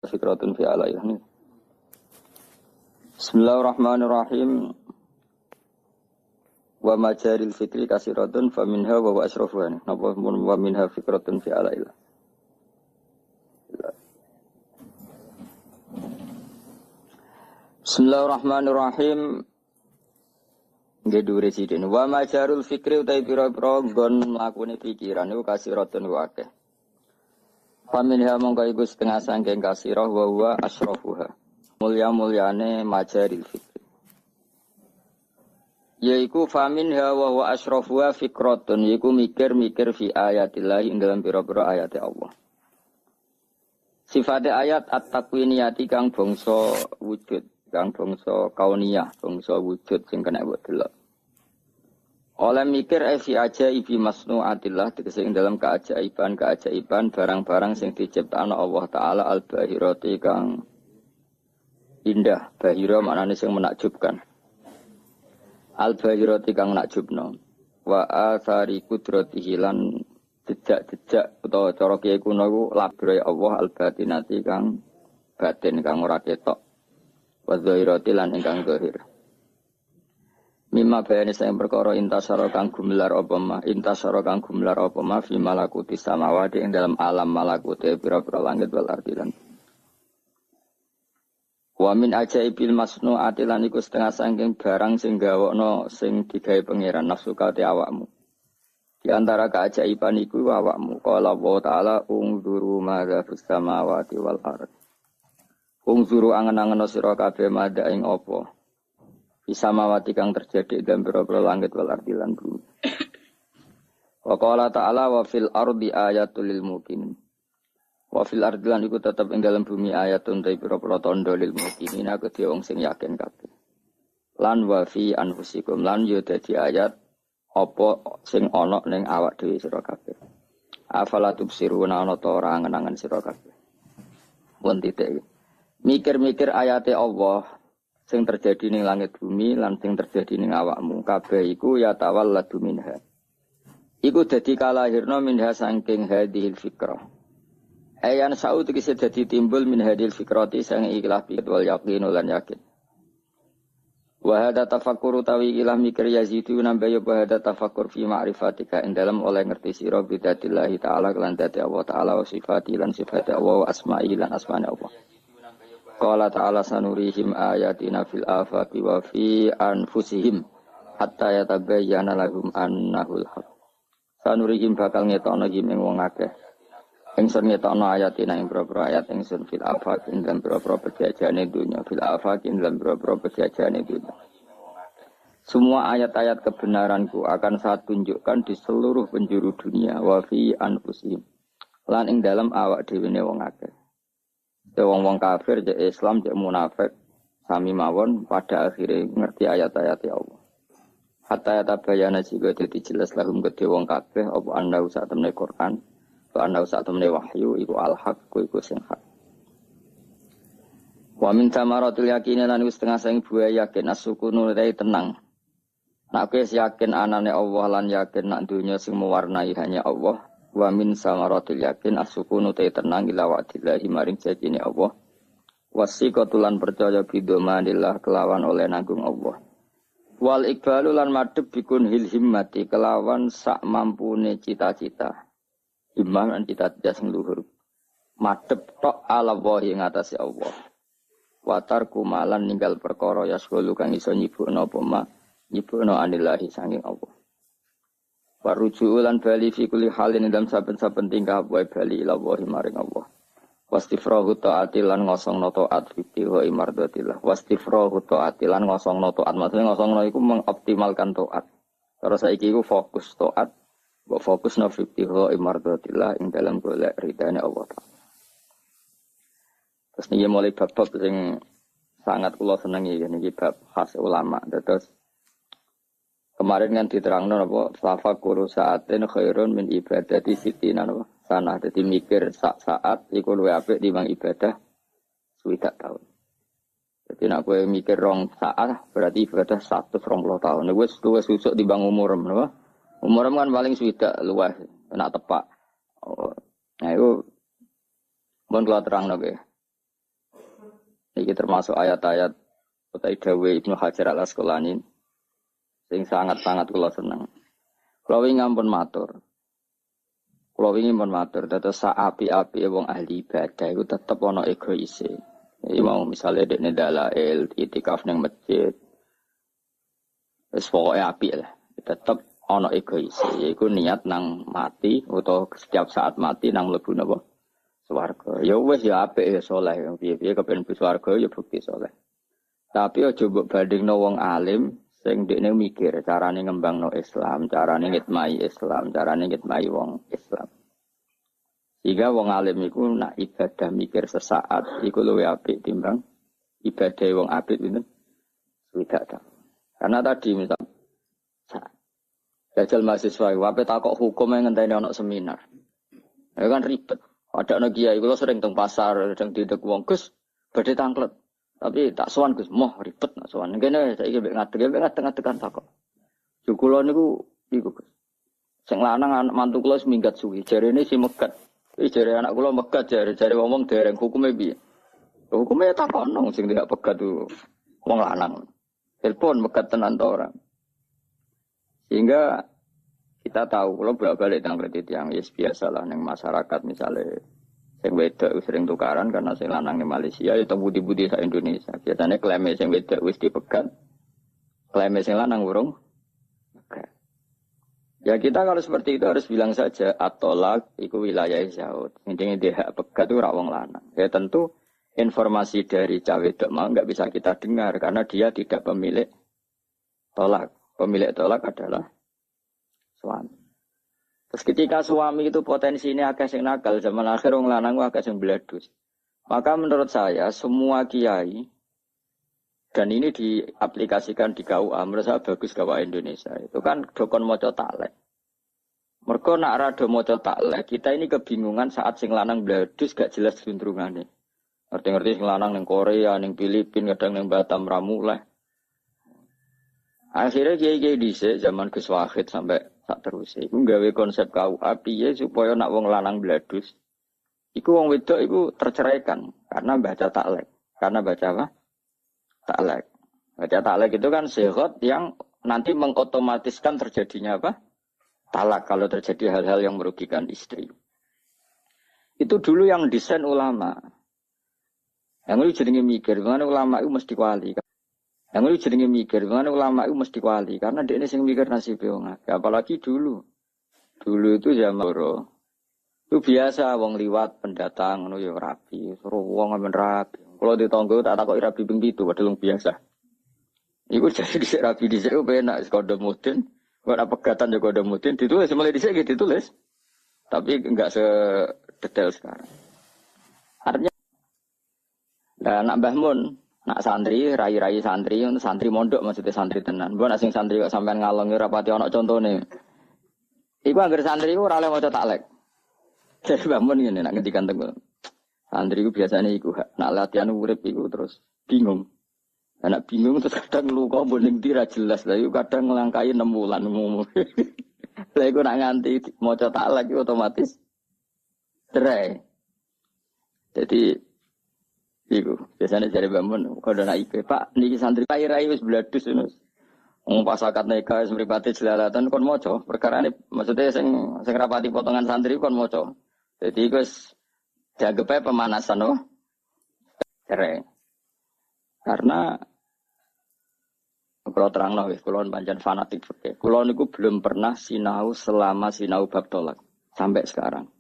Fikratun fi alayhi. Bismillahirrahmanirrahim. Wa majaril fikri kasiratun faminha wa asrafuha. Napa wa minha fikratun fi alayhi. Bismillahirrahmanirrahim. Nggih dhuwur residen. Wa majarul fikri utawi pira-pira nggon mlakune pikiran niku kasiratun wa akeh. Faminha mongko iku setengah sangking kasirah wa huwa asrafuha. Mulya-mulyane majaril fikri. Yaiku faminha wa huwa asrafuha fikratun, yaiku mikir-mikir fi ayatillah ing dalam pira-pira ayat Allah. Sifate ayat at-takwiniyati kang bangsa wujud, kang bangsa kauniyah, bangsa wujud sing kena mbok delok. Oleh mikir fi ajaibi masnu'atillah tegese ing dalam keajaiban barang-barang sing diciptakno Allah taala al-bahirati kang indah, bahira maknane sing menakjubkan. Al-bahirati kang menakjubno. Wa athari qudratihi lan jejak-jejak utawa cara kiye kuno iku labre Allah al-batinati kang batin kang ora ketok. Wa zahirati lan ingkang zahir. Mimma bayani sayang perkara intasara kang gumelar apa ma fi malakuti samawati ing dalam alam malakuti pira-pira langit wal ardi lan. Wa min ajaibil masnu'ati lan iku setengah saking barang sing gawokno sing digawe pangeran nafsu kate awakmu. Di antara keajaiban iku awakmu qala Allah taala ungzuru madza fis samawati wal ardi. Ungzuru angen-angen sira kabeh madza ing apa bisa mawati kang terjadi dalam pira-pira langit wal ardi lan bumi. Wa qala ta'ala wa fil ardi ayatul lil muqinin. Wa fil ardi lan iku tetep ing dalam bumi ayatun ta pira-pira tandha lil muqinin aku wong sing yakin kabeh. Lan wa fi anfusikum lan yo dadi ayat apa sing ana ning awak dhewe sira kabeh. Afala tubsiruna ana ta ora angen-angen sira kabeh. Wong titik. Mikir-mikir ayate Allah sing terjadi ning langit bumi lan sing terjadi ning awakmu kabeh iku ya tawalladu minha. Iku dadi kalahirna minha saking hadhil fikrah. Ayan saud iki dadi timbul min hadhil fikrati sang ikhlas bi wal yaqin lan yakin. Wa hadza tafakkur tawi ilah mikir yazidu nambah ya hadza tafakkur fi ma'rifatika ing dalam oleh ngerti sira bidatillah taala lan dadi Allah taala wa sifati lan sifat Allah wa asma'i lan asmane Allah. Qala ta'ala sanurihim ayatina fil afaqi wa fi anfusihim hatta yatabayyana lahum annahul haq. Sanurihim bakal ngetokno iki ing wong akeh. Ingsun ngetokno ayatina ing propro ayat ingsun fil afaqi ing dalam propro pejajane dunya fil afaqi ing dalam propro pejajane dunya. Semua ayat-ayat kebenaranku akan saya tunjukkan di seluruh penjuru dunia wa fi anfusihim. Lan ing dalam awak dhewe ne wong akeh. Wong-wong kafir, cek Islam, cek munafik, sami mawon pada akhirnya ngerti ayat-ayat ya Allah. Hatta yatabayana juga jadi jelas lahum gede wong kafir, apa anda usah temne Quran, apa anda usah temne wahyu, iku al-haq, iku sing hak. Wa min tamaratul yakin lan wis setengah sing buah yakin asukunu dai tenang. Nak wis yakin anane Allah lan yakin nak dunya sing mewarnai hanya Allah. Wa min samaratil yakin as-sukunu ta tenang ila wa'dillahi maring janjine Allah. Wasiqatulan percaya bidomanillah kelawan oleh nanggung Allah. Wal iqbalu lan madhep bikun hil himmati kelawan sak mampune cita-cita. Himmah lan cita-cita sing luhur. Madhep tok ala wahi ngatasi Allah. Watar kumalan ninggal perkara yasghulu kang iso nyibukno apa ma nyibukno anillahi sanging Allah. Waruju lan bali fi kulli halin dalam saben-saben tingkah wae bali ila wahi maring Allah. Wastifrahu ta'ati lan ngosongno taat fi wa imardatillah. Wastifrahu ta'ati lan ngosongno taat. Maksudnya ngosongno iku mengoptimalkan taat. Terus saiki iku fokus taat, mbok fokusno fi wa imardatillah ing dalam golek ridane Allah Ta'ala. Terus niki mulai bab-bab sing sangat kula senengi niki bab khas ulama. Terus kemarin kan diterangno apa tafakkur saatin khairun min ibadati sitina apa sanah dadi mikir saat iku luwih apik timbang ibadah 60 tahun. Jadi nek kowe mikir rong saat berarti ibadah 120 tahun. Nek wis luwih susuk timbang umurem napa? Umurem kan paling 60 luwih enak tepak. Oh, nah iku mun kula terangno nggih. Ini termasuk ayat-ayat utai dawe Ibnu Hajar Al-Asqalani sing sangat-sangat kula seneng. Kula wingi ampun matur. Kula wingi mun matur dados saapi-api wong ahli ibadah iku tetep ana egoise. Iki mau misale dekne dalail itikaf ning masjid. Wis pokoke apik lah. Tetep ana egoise, yaiku niat nang mati utawa setiap saat mati nang mlebu napa swarga. Ya wis ya apik ya saleh, piye-piye kepen mlebu swarga ya bukti saleh. Tapi aja mbok bandingno wong alim sing dekne mikir carane ngembangno Islam, carane ngitmai Islam, carane ngitmai wong Islam. Jika wong alim iku nak ibadah mikir sesaat iku luwih apik timbang ibadah wong apik pinten? Swidak ta. Karena tadi misal jajal mahasiswa, wape takok hukum yang ngenteni ana seminar. Ya kan ribet. Ada anak kiai kula sering teng pasar, sedang didek wong Gus, badhe tangklet. Tapi tak sowan Gus, moh ribet nak sowan. Kene saiki mek ngadeg-ngadeg takok. Yo kula niku iku Gus. Sing lanang anak mantu kula seminggat suwi, jarene si megat. Jare anak kula megat jare ngomong dereng hukume piye? Hukume takokno sing tidak pegat tu wong lanang. Telepon megat tenan ta ora? Sehingga kita tahu kalau bolak-balik tentang kredit yang biasalah yang masyarakat misalnya sing wedok sering tukaran karena sing lanang di Malaysia itu budi-budi sa Indonesia. Biasanya klaimnya sing wedok wis dipegat. Klaimnya sing lanang urung. Okay. Ya kita kalau seperti itu harus bilang saja atolak iku wilayah Zaud. Intinya dia hak pegat itu rawong lanang. Ya tentu informasi dari cawe wedok mau enggak bisa kita dengar karena dia tidak pemilik tolak. Pemilik tolak adalah suami. Terus ketika suami itu potensinya agak sing nakal, zaman akhir wong lanang agak sing bledus. Maka menurut saya semua kiai dan ini diaplikasikan di KUA, menurut saya bagus KUA Indonesia. Itu kan dokon maca taklek. Mergo nak rada maca taklek, kita ini kebingungan saat sing lanang bledus gak jelas gendrungane. Ngerti-ngerti sing lanang ning Korea, ning Filipina, kadang ning Batam Ramuleh. Akhirnya kiai-kiai dhisik zaman Gus Wahid sampai sak terus iku gawe konsep KUA piye supaya nak wong lanang bladus iku wong wedok iku terceraikan karena baca taklek. Karena baca apa? Taklek. Baca taklek itu kan sehat yang nanti mengotomatiskan terjadinya apa? Talak kalau terjadi hal-hal yang merugikan istri. Itu dulu yang desain ulama. Yang lu jenenge mikir, mana ulama itu mesti wali. Yang lu jenenge mikir, mana ulama itu mesti wali karena dia ini sing mikir nasib wong akeh. Apalagi dulu. Dulu itu zaman loro. Itu biasa wong liwat pendatang ngono ya rapi, suruh wong men rapi. Kalau ditonggo tak takoki rapi ping 7 padahal biasa. Iku jadi dhisik rapi dhisik penak kode mudin. Kok ada pegatan ya kode mudin ditulis mulai dhisik gitu ditulis. Tapi enggak sedetail sekarang. Artinya nak Mbah Mun nak santri, rai-rai santri mondok maksudnya santri tenan. Mbok nak sing santri kok sampean ngalongi rapati ana contone. Iku anggere santri ku ora oleh maca taklek. Jadi bangun ngene nak ngendikan teng. Santri ku biasane iku nak latihan urip iku terus bingung. Anak bingung terus kadang luka mboning ndi ra jelas. Lah iku kadang nglangkai 6 wulan umum. Lah iku nak nganti maca taklek iku otomatis cerai. Jadi iku biasanya jadi bangun kalau nak IP Pak niki santri rai wis bladus ngono. Wong pas akad nikah wis mripate jelalatan kon maca perkara ini maksudnya sing rapati potongan santri kon maca. Jadi iku wis dianggep pemanasan cerai. Karena kalau terangno wis kula pancen fanatik fikih. Kula niku belum pernah sinau selama sinau bab tolak sampai sekarang.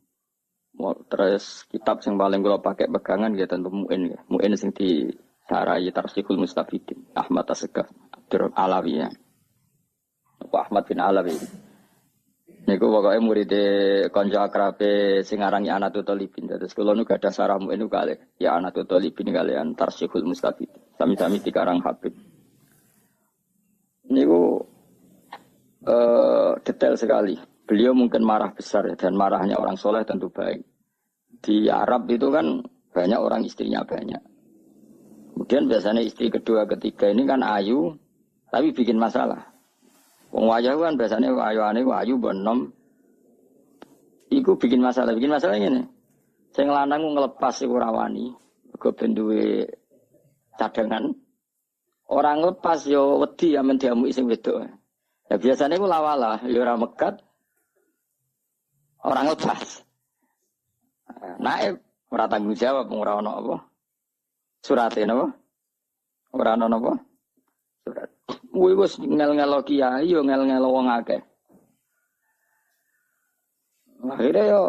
Terus kitab yang paling kula pakai pegangan ya tentu Mu'in ya. Mu'in sing disarai Tarsihul Mustafidin Ahmad As-Segaf Abdur Alawi ya. Pak Ahmad bin Alawi. Niku pokoke muridé kanca akrabe sing aran Anatul Talibin. Terus kula nu gadah sarah Mu'in kalih ya Anatul Talibin kalian Tarsihul Mustafidin. Sami-sami dikarang Habib. Niku detail sekali. Beliau mungkin marah besar dan marahnya orang soleh tentu baik. Di Arab itu kan banyak orang istrinya banyak. Kemudian biasanya istri kedua ketiga ini kan ayu tapi bikin masalah. Wong wayah kan biasanya ayu benom. Iku bikin masalah ini. Sing lanang ngelepas iku rawani. Mergo ben duwe cadangan. Orang lepas yo wedi amen diamuki sing wedok. Ya biasanya iku lawala, yo ora megat. Orang lepas. Naib ora tanggung jawab ora ono apa? Surate napa? Ora ono napa? Surat. Kuwi wis ngel-ngelo kiai yo ngel-ngelo wong akeh. Akhirnya yo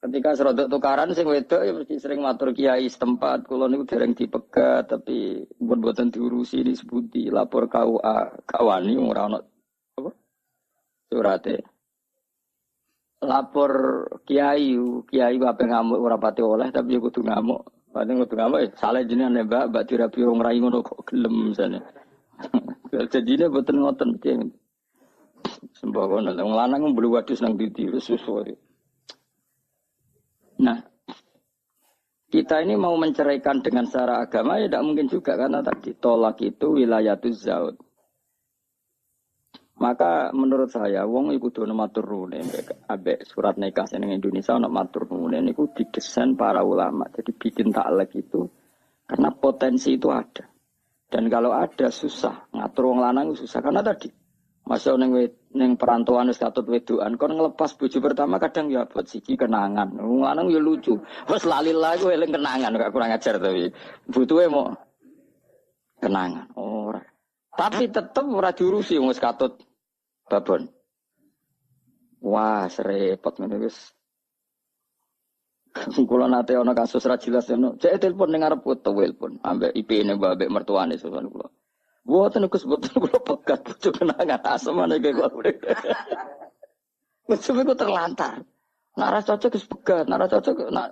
ketika serodok tukaran sing wedok ya mesti sering matur kiai setempat kula niku dereng dipegat tapi mboten diurusi disebuti lapor KUA kawani ora ono apa surate lapor kiai ape ngamuk ora pati oleh tapi yo kudu ngamuk paling kudu ngamuk salah jenengan Mbak dirabi wong rai ngono kok gelem misale jadine mboten ngoten mesti sembah kono wong lanang mbelu wadus nang ndi susu. Nah, kita ini mau menceraikan dengan secara agama ya tidak mungkin juga karena tadi tolak itu wilayatuz zaud. Maka menurut saya wong iku kudu matur nuwun ambek surat nikah sing Indonesia ana matur nuwun niku didesain para ulama. Jadi bikin taklek itu karena potensi itu ada. Dan kalau ada susah ngatur wong lanang susah karena tadi masa ning perantauan wis katut wedokan kon ngelepas bojo pertama kadang ya buat siji kenangan. Wong lanang ya lucu. Wes lali lagu eling kenangan gak kurang ajar tapi butuhe mau kenangan. Ora. Tapi tetep ora diurusi wong wis katut babon. Wah, repot ngene wis. Kula nate ana kasus ra jelas ngono. Cek telepon ning arep telepon ambek IP-ne mbak mertuane sowan kula. Buatan aku sebutan kalau pegat pucuk kenangan asam mana kayak gue. Macam itu terlantar. Nara cocok is pegat, nara cocok nak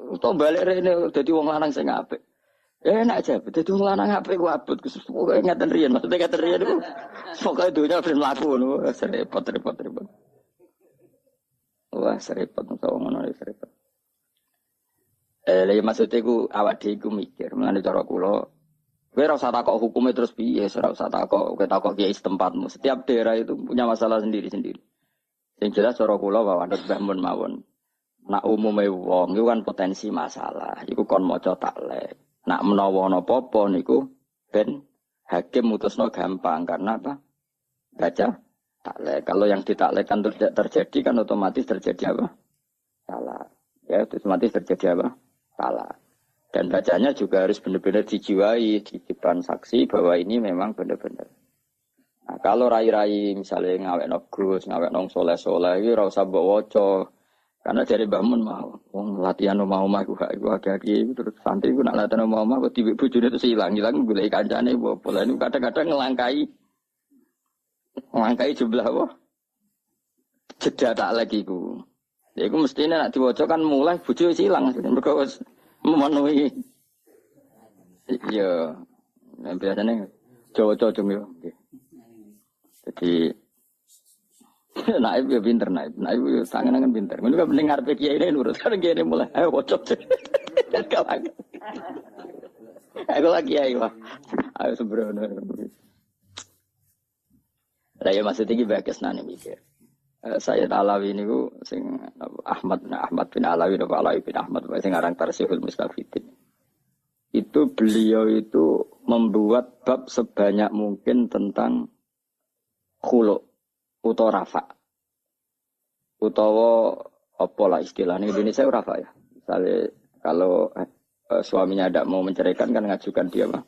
untuk balik rene jadi wong lanang sing apik. Enak aja, jadi wong lanang apik ku abot ku pokoke ngaten riyen, maksudnya ngaten riyen iku pokoke dunya ben mlaku ngono, repot. Wah, repot ngono repot. Lha maksudnya ku awak dhewe ku mikir, menane cara kula kowe ora usah takok hukumnya terus piye, ora usah takok kiai setempatmu. Setiap daerah itu punya masalah sendiri-sendiri. Yang jelas cara kula bahwa ada bangun mawon. Nak umume wong iku kan potensi masalah, iku kon maca taklek. Nak menawa ana apa-apa niku ben hakim mutusno gampang karena apa? Baca taklek. Kalau yang ditaklekkan terjadi kan otomatis terjadi apa? Salah. Ya, otomatis terjadi apa? Salah. Dan bacanya juga harus benar-benar dijiwai di depan saksi bahwa ini memang benar-benar. Nah, kalau rai-rai misalnya ngawek no Gus, ngawek nong soleh-soleh, itu rasa bawa waca. Karena dari bangun mau, latihan mau aku haki-haki, terus santri aku nak latihan mau aku tiba bujune itu hilang gulai kancane bola ini kadang-kadang ngelangkai jumlah apa? Jeda tak lagi ku. Ya aku mestinya nak diwaca kan mulai buju hilang, mereka memenuhi, iya, biasanya cowok-cowok cuma, jadi naib ya pinter naib ya tangan pinter. Mungkin kan mendengar kiai ini nurut, kan kiai mulai, ayo bocok, aku lagi ayo, ayo sebenarnya, saya masih tinggi bagus nani mikir. Saya Alawi ini ku sing Ahmad bin Alawi atau Alawi bin Ahmad sing aran Tarsihul Mustafidin. Itu beliau itu membuat bab sebanyak mungkin tentang khulu utawa rafa. Utawa apalah istilahnya Indonesia rafa ya. Misalnya kalau suaminya tidak mau menceraikan kan ngajukan dia apa?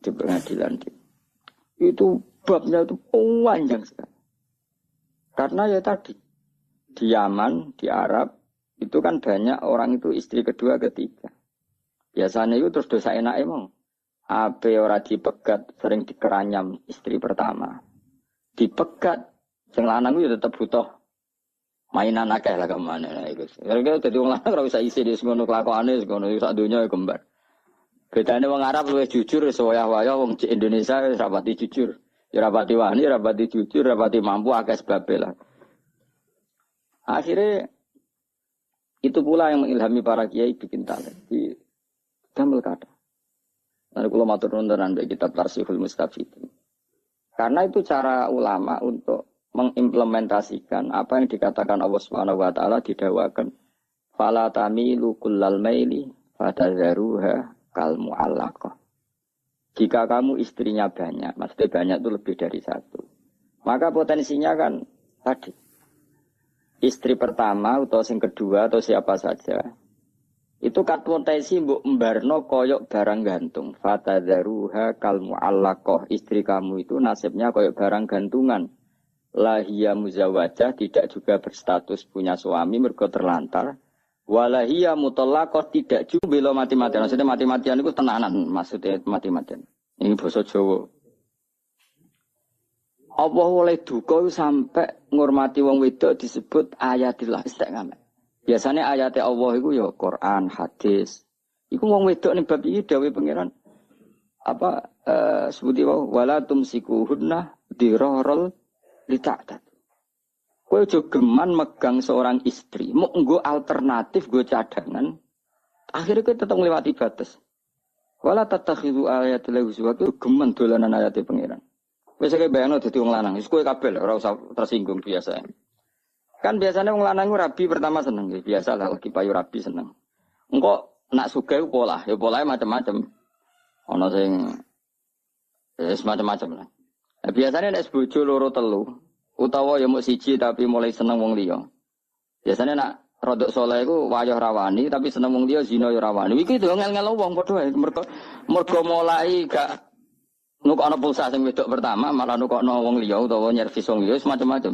Di pengadilan. Itu babnya itu panjang sekali. Karena ya tadi, di Yaman, di Arab, itu kan banyak orang itu istri kedua, ketiga. Biasanya itu terus dosa enak emang. Ape ora dipegat, sering dikeranyam istri pertama. Dipegat, sing lanang itu tetap butuh mainan akeh lah kemana. Kira-kira jadi orang lanang ora usah isi di semono kelakuane, semono sak dunya ya kembar. Bedane wong Arab luwih jujur, sewaya-waya wong Indonesia wis rapati jujur. Ya rapati wani, rapati jujur, rapati mampu akeh sebabe lah. Akhirnya itu pula yang mengilhami para kiai bikin taklek di damel kata. Nanti kalau matur nuwun dari kitab Tarsihul Mustafidin. Karena itu cara ulama untuk mengimplementasikan apa yang dikatakan Allah Subhanahu wa taala didakwakan fala tamilu kullal maili fatadharuha kal mu'allaqah. Jika kamu istrinya banyak, maksudnya banyak itu lebih dari satu. Maka potensinya kan tadi. Istri pertama atau yang kedua atau siapa saja. Itu kan potensi mbok mbarno koyok barang gantung. Fatadzaruha kal mu'allaqah. Istri kamu itu nasibnya koyok barang gantungan. Lahia muzawajah tidak juga berstatus punya suami mergo terlantar. Walahia mutallaqah tidak juga bela mati-matian. Maksudnya mati-matian itu tenanan, maksudnya mati-matian. Ini bahasa Jawa. Allah oleh duka sampai ngurmati wong wedok disebut ayatillah istiqamah. Biasanya ayat Allah itu ya Quran, hadis. Iku wong wedok ning bab iki dawuh pangeran apa sebuti wala tumsikuhunna dirarul lita'tat. Kowe aja geman megang seorang istri, mau nggo alternatif nggo cadangan. Akhirnya kowe tetep ngliwati batas. Wala tattakhidhu ayatil huzwa geman dolanan ayat pangeran. Wis kaya bayangno dadi wong lanang, wis kowe kabeh ora usah tersinggung biasa. Kan biasanya wong lanang rabi pertama seneng, ya biasa lah lagi payu rabi seneng. Engko nak sugih pola, ya polahe macam-macam. Ana sing macam-macam lah. Nah, biasanya nek bojo loro telu utawa ya mung siji tapi mulai seneng wong liya. Biasanya nak rodok saleh iku wayah rawani tapi seneng wong liya zina ya rawani. Iki to ngel-ngel wong padha wae mergo mulai gak nukokno pulsa sing wedok pertama malah nukokno wong liya utawa nyervis wong liya macam-macam.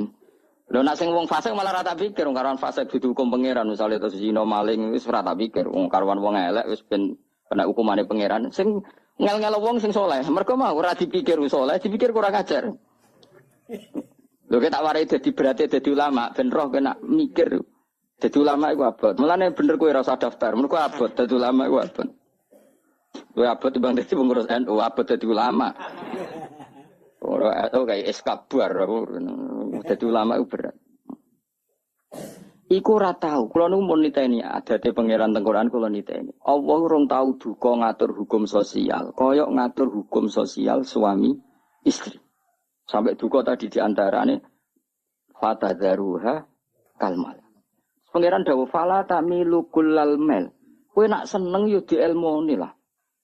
Lho nek sing wong fasik malah ora tak pikir wong karuan fasik dihukum pangeran misale terus zina maling wis ora tak pikir wong karuan wong elek wis ben kena hukumane pangeran. Sing ngel-ngel wong sing saleh mergo mau ora dipikir saleh dipikir kurang ajar. Lho tak warai dadi berarti dadi ulama ben roh kena mikir. Dadi ulama iku abot. Mulane bener kowe ora usah daftar. Mergo abot dadi ulama iku abot. Kowe abot timbang dadi pengurus NU abot dadi ulama. Ora kayak eskabar dadi ulama iku berat. Iku ora tau. Kula niku mun niteni adate pangeran teng Quran kula niteni. Allah urung tau duka ngatur hukum sosial, koyok ngatur hukum sosial suami istri. Sampai duka tadi diantarane fatadzaruha kalmal. Pangeran dawuh fala tamilu kullal mel. Kowe nak seneng yo dielmoni lah.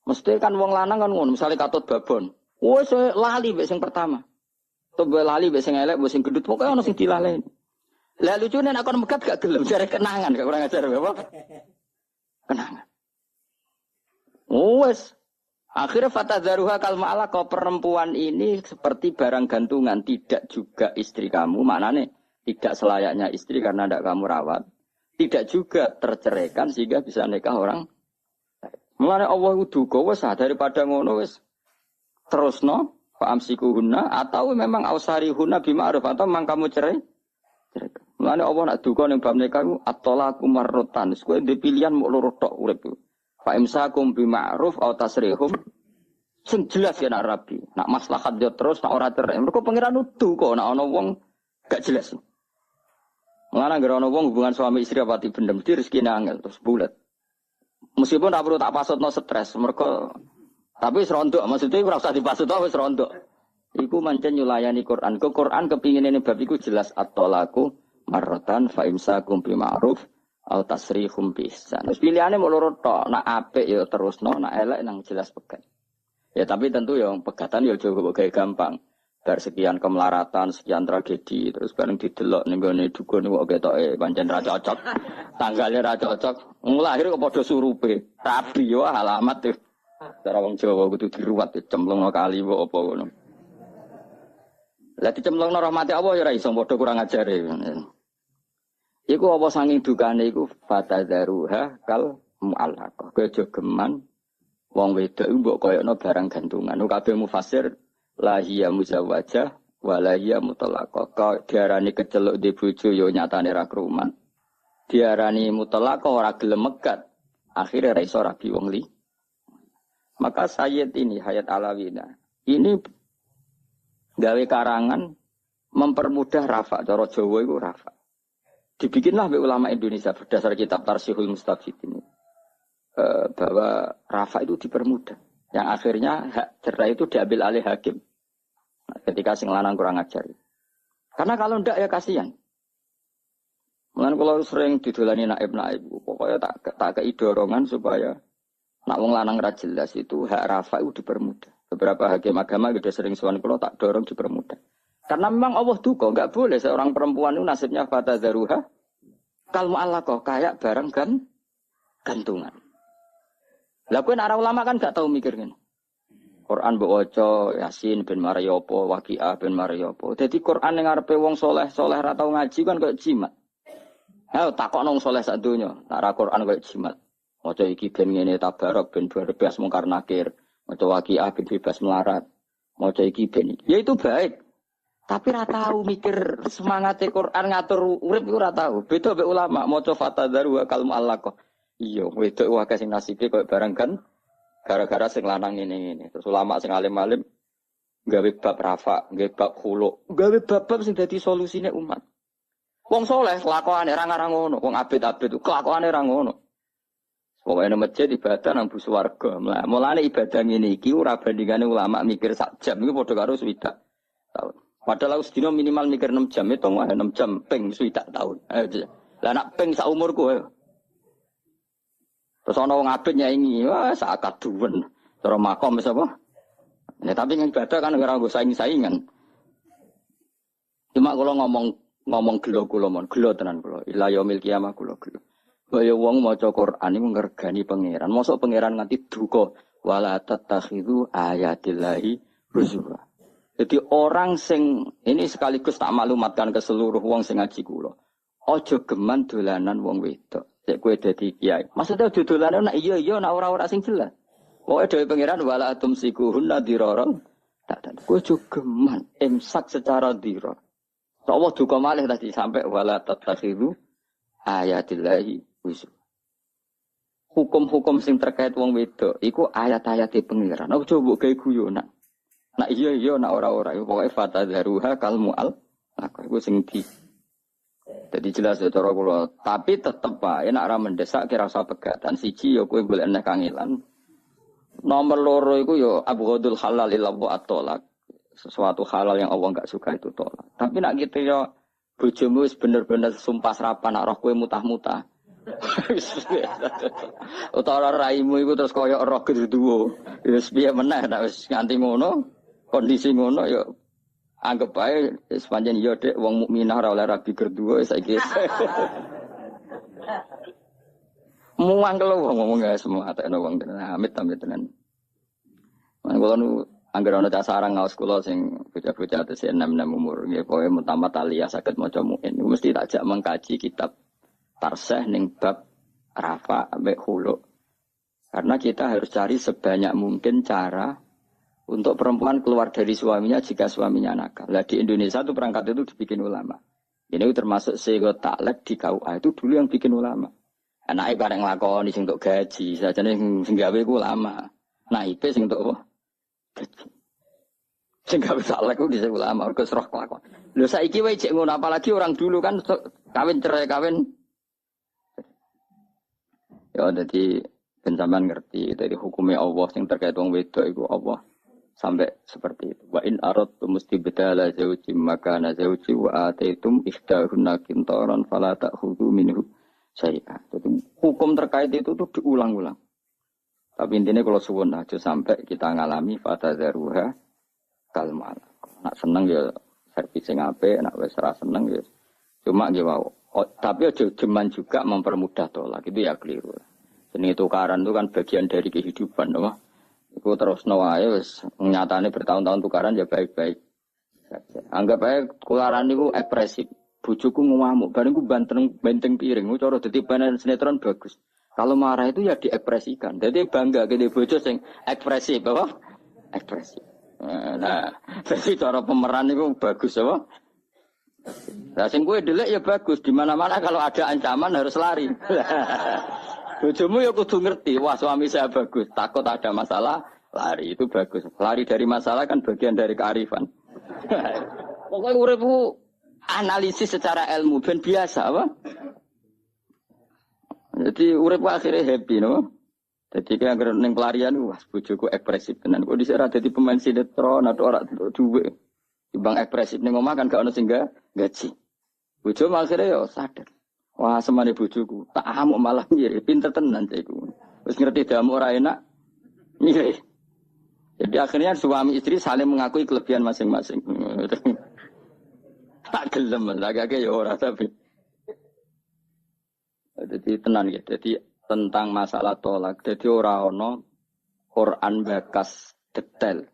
Mesti kan wong lanang kan ngono, misale katut babon. Wes lali mbek sing pertama. Tobe lali mbek sing elek, mbek sing gendut, pokoke ana sing dilaleni. Lah lucune nek kon megat gak gelem jare kenangan, gak kurang ajar apa? Kenangan. Wes akhirnya fatadzaruha kal ma'alaqah perempuan ini seperti barang gantungan, tidak juga istri kamu, maknane tidak selayaknya istri karena tidak kamu rawat. Tidak juga terceraikan sehingga bisa nikah orang. Mulane Allah duka wis daripada ngono wis terusno fa'amsikuhunna atau memang ausarihunna bima'ruf atau memang kamu cerai. Mulane Allah nak duka ning bab nikah ku at-talaqu marratan. Wis kowe ndek pilihan mok loro tok urip. Fa'imsakum bima'ruf aw tasrihum sing jelas ya nak rabi. Nak maslahat yo terus nak ora cerai. Mergo pangeran nudu kok nak ana wong gak jelas. Mulane gara ana wong hubungan suami istri apati bendem di rezekine angel terus bulat. Meskipun tak perlu tak pasutno stres mergo tapi wis rondok maksudnya ora usah dipasutno wis rondok. Iku mancen nyulayani Quran. Ke Quran kepingine bab iku jelas at-talaqu marratan fa imsakum bi ma'ruf au tasrihum bi ihsan. Wis pilihane mung loro tok, nak apik ya terusno, nak elek nang jelas pegat. Ya tapi tentu yang pegatan ya aja kok gampang. Bar sekian kemelaratan, sekian tragedi, terus bareng didelok ning gone dukun kok ketoke pancen ra cocok. Tanggalnya ra cocok. Lahir kok padha surupe. Rabi yo alamat tuh. Cara wong Jawa kudu diruwat cemplungno kali kok apa ngono. Lah dicemplungno rahmati Allah ya ora iso padha kurang ajare. Iku apa sanging dukane iku fatadzaruha kal mu'allaqah. Kowe aja geman wong wedok mbok koyokno barang gantungan. Kabeh mufasir la hiya muzawwajah wa la hiya mutallaqah. Diarani keceluk di bojo yo nyatane ra kruman. Diarani mutallaqah ora gelem megat. Akhire ra iso rabi wong li. Maka Sayyid ini Hayat Alawina ini gawe karangan mempermudah rafa. Cara Jawa itu rafa. Dibikinlah oleh ulama Indonesia berdasar kitab Tarsihul Mustafid ini. Bahwa rafa itu dipermudah. Yang akhirnya hak cerai itu diambil alih hakim. Nah, ketika sing lanang kurang ajar. Karena kalau ndak ya kasihan. Mulane kalau sering didolani naib-naib, pokoknya tak kei dorongan supaya nak wong lanang ra jelas itu hak rafa itu dipermudah. Beberapa hakim agama sudah sering sowan kula tak dorong dipermudah. Karena memang Allah duka, enggak boleh seorang perempuan itu nasibnya fatadzaruha kal mu'allaqah kayak barang gantungan. Lah kowe nek ulama kan gak tahu mikir ngene. Quran mbok waca Yasin ben Mariopo, Waqiah ben Mariopo. Dadi Quran ning ngarepe wong saleh-saleh ra tau ngaji kan kaya jimat. Ha takokno wong saleh sak donya, nek ra Quran kaya jimat. Maca iki ben ngene tabarok ben bebas mungkar nakir, maca Waqiah ben bebas melarat. Maca iki ben. Ya itu baik. Tapi ra tau mikir semangate Quran ngatur urip iku ra tau. Beda mek ulama maca fatadzaru kal mu'allaqah. Iya, wedok wae sing nasibe koyo barang kan gara-gara sing lanang ngene-ngene. Terus ulama sing alim-alim gawe bab rafa, gawe bab khulu, gawe bab-bab sing dadi solusine umat. Wong saleh kelakuane ra ngarang ngono, wong abid-abid kelakuane ra ngono. Pokoke nang masjid ibadah nang bus warga. Mulane ibadah ngene iki ora bandingane ulama mikir sak jam iku padha karo swidak tahun. Padahal sedina minimal mikir 6 jam itu 6 jam ping swidak tahun. Lah nak ping sak umurku terus ana wong abid nyaingi, wah sak kaduwen. Cara makom wis apa? Ya tapi yang ibadah kan ora nggo saing-saingan. Cuma kula ngomong gelo kula mon, gelo tenan kula. Ila yaumil kiamah kula gelo. Kaya wong maca Quran iku ngergani pangeran. Mosok pangeran nganti duka wala tattakhidhu ayatillahi huzwa. Jadi orang sing ini sekaligus tak maklumatkan ke seluruh wong sing ngaji kula. Aja geman dolanan wong wedok. Sik kowe dadi kiai. Maksudnya dolanan nek iya nek ora sing jelas. Pokoke dhewe pangeran wala tumsikuhunna diraron. Tak kowe aja geman imsak secara dira. Allah duka malih tadi sampai wala tattakhidhu ayatillahi huzwa. Hukum-hukum sing terkait wong wedok iku ayat-ayate pangeran. Aja mbok gawe guyonan. Nak iya nak ora-ora iku pokoke fatadzaruha kal mu'al. Nah, iku sing di. Jadi jelas ya cara kula, tapi tetep wae nek ora mendesak kira usah pegatan. Siji ya kowe golek nek kangelan. Nomor loro iku ya abghadul halal illa wa at-talaq. Sesuatu halal yang Allah enggak suka itu tolak. Tapi nek gitu ya bojomu wis bener-bener sumpah serapan nek roh kowe mutah-mutah. Utawa raimu iku terus koyo roh geduwo. Wis piye meneh nek wis nganti ngono, kondisi ngono ya anggap ae sepanjang ya dek wong mukminah ora oleh rabi gerduwo saiki. Muang kalau ngomong gak semua tak ada wong tenan amit tenan. Kula nu anggere ana cah sarang ngaos kula sing bocah-bocah tesih 6 umur nggih pokoke mutamat aliyah saged maca muin. Mesti tak jak mengkaji kitab Tarseh ning bab rafa ambek khulu. Karena kita harus cari sebanyak mungkin cara untuk perempuan keluar dari suaminya jika suaminya nakal. Lah di Indonesia itu perangkat itu dibikin ulama. Ini termasuk sego taklek di KUA itu dulu yang bikin ulama. Anake bareng nglakoni sing untuk gaji, sajane sing gawe ku ulama. Naipe sing untuk apa? Gaji. Sing gawe taklek ku dhisik ulama, mergo serah kelakuan. Lho saiki wae cek ngono apalagi orang dulu kan kawin cerai kawin. Ya dadi sampean ngerti dari hukumnya Allah sing terkait wong wedok iku Allah sampai seperti itu. Wa in aradtum mustibdala zawjin makana zawji wa ataitum ikhdahunna qintaran fala ta'khudhu minhu syai'an. Jadi hukum terkait itu tuh diulang-ulang. Tapi intinya kalau suwun aja sampai kita ngalami fatadzaruha kal mu'allaqah. Nak seneng ya servis sing apik, nak wis ora seneng ya cuma nggih wae. Tapi aja geman juga mempermudah tolak. Itu ya keliru. Jenenge tukaran itu kan bagian dari kehidupan, loh. Iku terus wae wis nyatane bertahun-tahun tukaran ya baik-baik. Anggap ae tukaran niku ekspresif. Bojoku ngamuk, bareng ku benteng piring, ku cara dadi pemain sinetron bagus. Kalau marah itu ya diekspresikan. Jadi bangga gede bojo sing ekspresif, apa? Ekspresif. Nah, jadi cara pemeran itu bagus, apa? Nah, sing kowe delek ya bagus. Di mana-mana kalau ada ancaman harus lari. Bojomu ya kudu ngerti, wah suami saya bagus, takut ada masalah, lari itu bagus. Lari dari masalah kan bagian dari kearifan. Pokoknya uripku analisis secara ilmu ben biasa apa? Jadi uripku akhirnya happy no. Jadi kayak ning pelarian wah bojoku ekspresif tenan. Kok dhisik ra dadi pemain sinetron atau ora duwe. Timbang ekspresif ning omah kan gak ono sing gaji. Bojo akhirnya ya sadar. Wah, semane bojoku, tak amuk malah mirip, pinter tenan cah iku. Wis ngerti damu ora enak. Mirip. Ya Jadi akhirnya suami istri saling mengakui kelebihan masing-masing. Tak gelem, agak-agak ya ora tapi. Jadi tenan ya. Jadi tentang masalah tolak. Jadi ora ono Quran bakas detail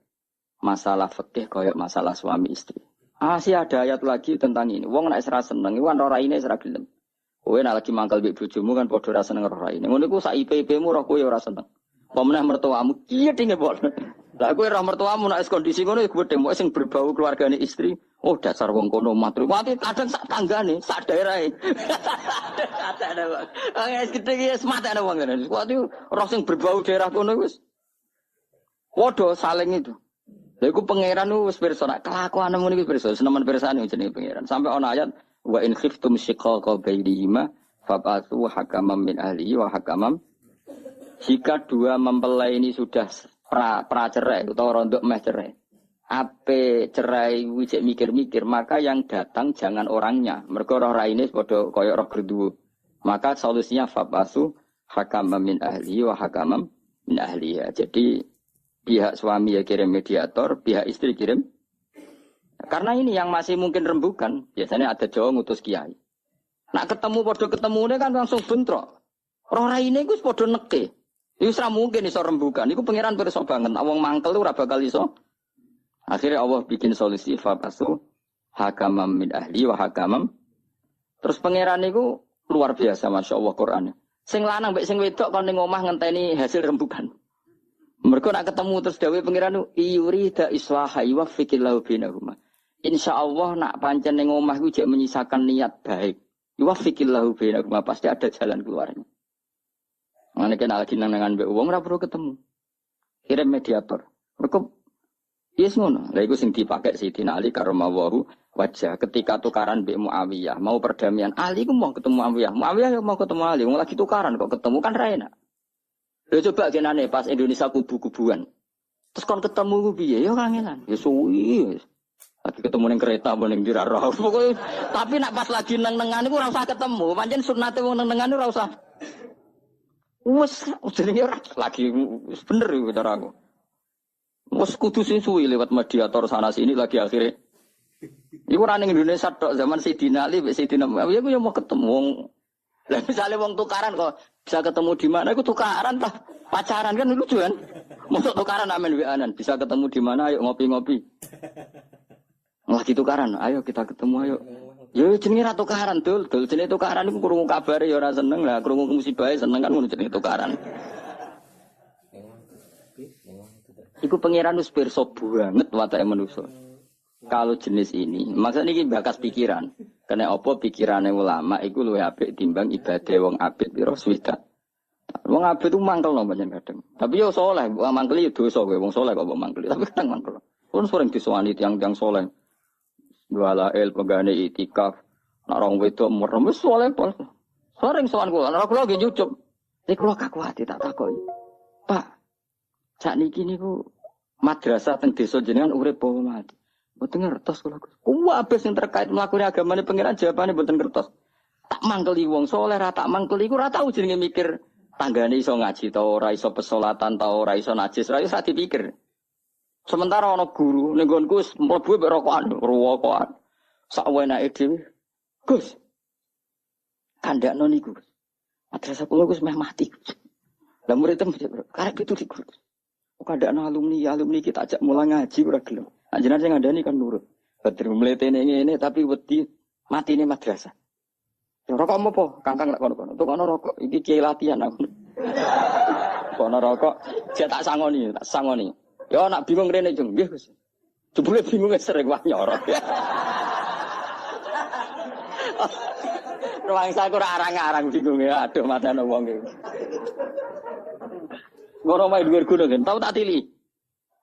masalah fikih koyok masalah suami istri. Masih ada ayat lagi tentang ini. Wong nek ora seneng, iku ora ini ora gelem. Kowe nek lagi mangkel mbek bojomu kan padha ora seneng ora ini. Ngono iku sak IP-IP-mu ora kowe ora seneng. Apa meneh mertuamu kiye dinge pol. Lah kowe ora mertuamu nek kondisi ngono iku gedhe sing berbau keluargane istri. Oh dasar wong kono matru. Mati kadang sak tanggane, sak daerahe. Ada wong. Wis gedhe iki semate ana wong ngene. Kuwi roh sing berbau daerah kono wis. Padha saling itu. Lha iku pangeran wis pirsa nek kelakuanmu niku pirsa, senemen pirsane jenenge pangeran. Sampai ana ayat wa in khiftum shiqaqa bainihima fab'atsu hakaman min ahlihi wa hakaman. Jika dua mempelai ini sudah pra cerai atau rondok meh cerai. Ape cerai wijek mikir-mikir, maka yang datang jangan orangnya. Mergo roh raine padha kaya roh gerduwo. Maka solusinya fab'atsu hakaman min ahlihi wa hakaman min ahliha. Jadi pihak suami ya kirim mediator, pihak istri kirim. Karena ini yang masih mungkin rembukan. Biasanya ada Jawa ngutus kiai. Nak ketemu podo ketemunya kan langsung bentrok. Roh raine iku podo neke. Iku ora mungkin iso rembukan. Iku pangeran pirsa banget. Wong mangkel ora bakal iso. Akhirnya Allah bikin solusi fabasu hakamam min ahli wa hakamam. Terus pangeran iku luar biasa masyaallah Qur'ane. Sing lanang mbek sing wedok kon ning omah ngenteni hasil rembukan. Mereka nak ketemu terus dawuh pangeran yurida islaha wa fikillahu bainahuma. Insyaallah nak pancen ning omah iku jek menyisakan niat baik. Wa fikillahu bainahuma pasti ada jalan keluarnya. Mane kena lagi nang-nangan mbek wong ora perlu ketemu. Kirim mediator. Mereka yes ngono. Lha iku sing dipakai Sayyidina Ali karramallahu wajah ketika tukaran mbek Muawiyah, mau perdamaian. Ali ku mau ketemu Muawiyah. Muawiyah mau ketemu Ali, wong lagi tukaran kok ketemu kan ra enak. Lha coba kenane pas Indonesia kubu-kubuan. Terus kon ketemu ku piye? Ya kangenan. Ya suwi. Lagi ketemu ning kereta apa ning dirarah. Pokoke tapi nak pas lagi neng-nengan iku ora usah ketemu. Pancen sunate wong neng-nengan ora usah. Wes jenenge ora lagi wis bener iku cara aku. Wes kudu sing suwi lewat mediator sana sini lagi akhirnya. Iku ora ning Indonesia tok zaman Sayyidina Ali mbek Sayyidina Muawiyah aku ya mau ketemu wong. Lah misale wong tukaran kok bisa ketemu di mana? Iku tukaran tah pacaran kan lucu kan? Mosok tukaran amen weanan bisa ketemu di mana? Ayo ngopi-ngopi. Lagi tukaran, ayo kita ketemu ayo. Ya jenenge ra tukaran, dul jenenge tukaran iku krungu kabare ya ora seneng lah, krungu musibah seneng kan ngono jenenge tukaran. Iku pangeran wis pirsa banget watake manusa. Kalau jenis ini, maksudnya ini bakas pikiran. Karena apa pikirannya ulama iku luwih apik timbang ibadah wong abid pira swita. Wong abid itu mangkel no banyak kadang. Tapi yo soleh, wong mangkel yo dosa kowe wong soleh kok mangkel. Tapi kadang mangkel. Pun sering disowani tiyang-tiyang soleh. Wala el pegane itikaf. Nek orang wedok merem wis soleh pol. Sering sowan kula, nek kula nggih nyucup. Nek kula kakuati tak takoki. Pak, sakniki niku madrasah teng desa jenengan urip apa mati? Mboten ngertos kula. Kuwi sing terkait mlakune agamane pangeran jawabane mboten ngertos. Tak mangkeli wong saleh ra tak mangkeli iku ora tau jenenge mikir tanggane iso ngaji ta ora iso pesolatan ta ora iso najis ra iso dipikir. Sementara ana guru ning nggonku wis mlebu mek rokokan. Sak wenake dhewe. Gus. Kandakno niku. Madrasah kula wis meh mati. Lah murid-murid karep itu di guru. Kandakno alumni kita ajak mulang ngaji ora gelem. Anjenan sing ngandani kan nurut. Badhe mletene ngene tapi wedi matine madrasah. Ya rokok apa? Kangkang lek kono-kono. Untuk kono rokok iki kiai latihan aku. Kono rokok jek tak sangoni. Ya nak bingung rene jeng. Nggih Gus. Jebule bingung sering wah nyorot. Ruang saku ora arang-arang bingung ya. Aduh matane wong iki. Ngono wae dhuwur gunung kan. Tau tak tili.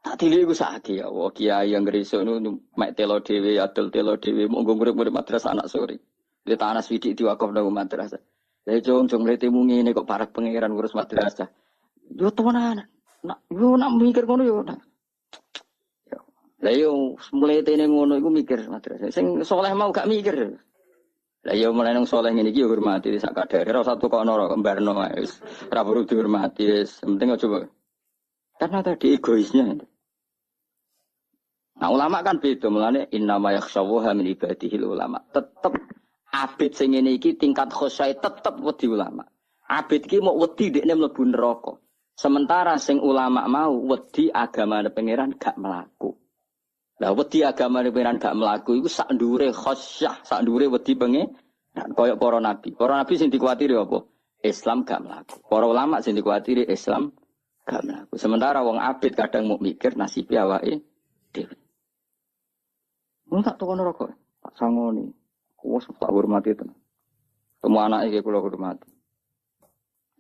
Tak dili iku sakit ya Allah, kiai yang ngresuk nu mek telo dhewe, adol telo dhewe, monggo murid-murid madrasah anak sore. Di tanah sithik diwakaf nang madrasah. Lah jong mletemu ngene kok parek pangeran ngurus madrasah. Yo temenan. Nak mikir ngono yo. Lah yo mletene ngono iku mikir madrasah. Sing saleh mau gak mikir. Lah yo mulai nang saleh ngene iki yo hormati sak kadare ora satu kono ora kembarno wis. Ora perlu dihormati wis. Penting aja. Karena tadi egoisnya. Nah ulama kan beda, mulane innama yakhsyawha min ibadihil ulama. Tetep abid sing ngene iki tingkat khusyai tetep wedi ulama. Abid iki mau wedi dekne mlebu neraka. Sementara sing ulama mau wedi agamane pangeran gak mlaku. Lah wedi agamane pangeran gak mlaku iku sak ndure khusyah, sak ndure wedi pengen koyok para nabi. Para nabi sing dikuatiri apa? Islam gak mlaku. Para ulama sing dikuatiri Islam gak mlaku. Sementara wong abid kadang mau mikir nasibe awake dhewe. Mun tak tokono rokok, tak sangoni. Kuwes tak hormati tenan. Semua anak iki kula hormati.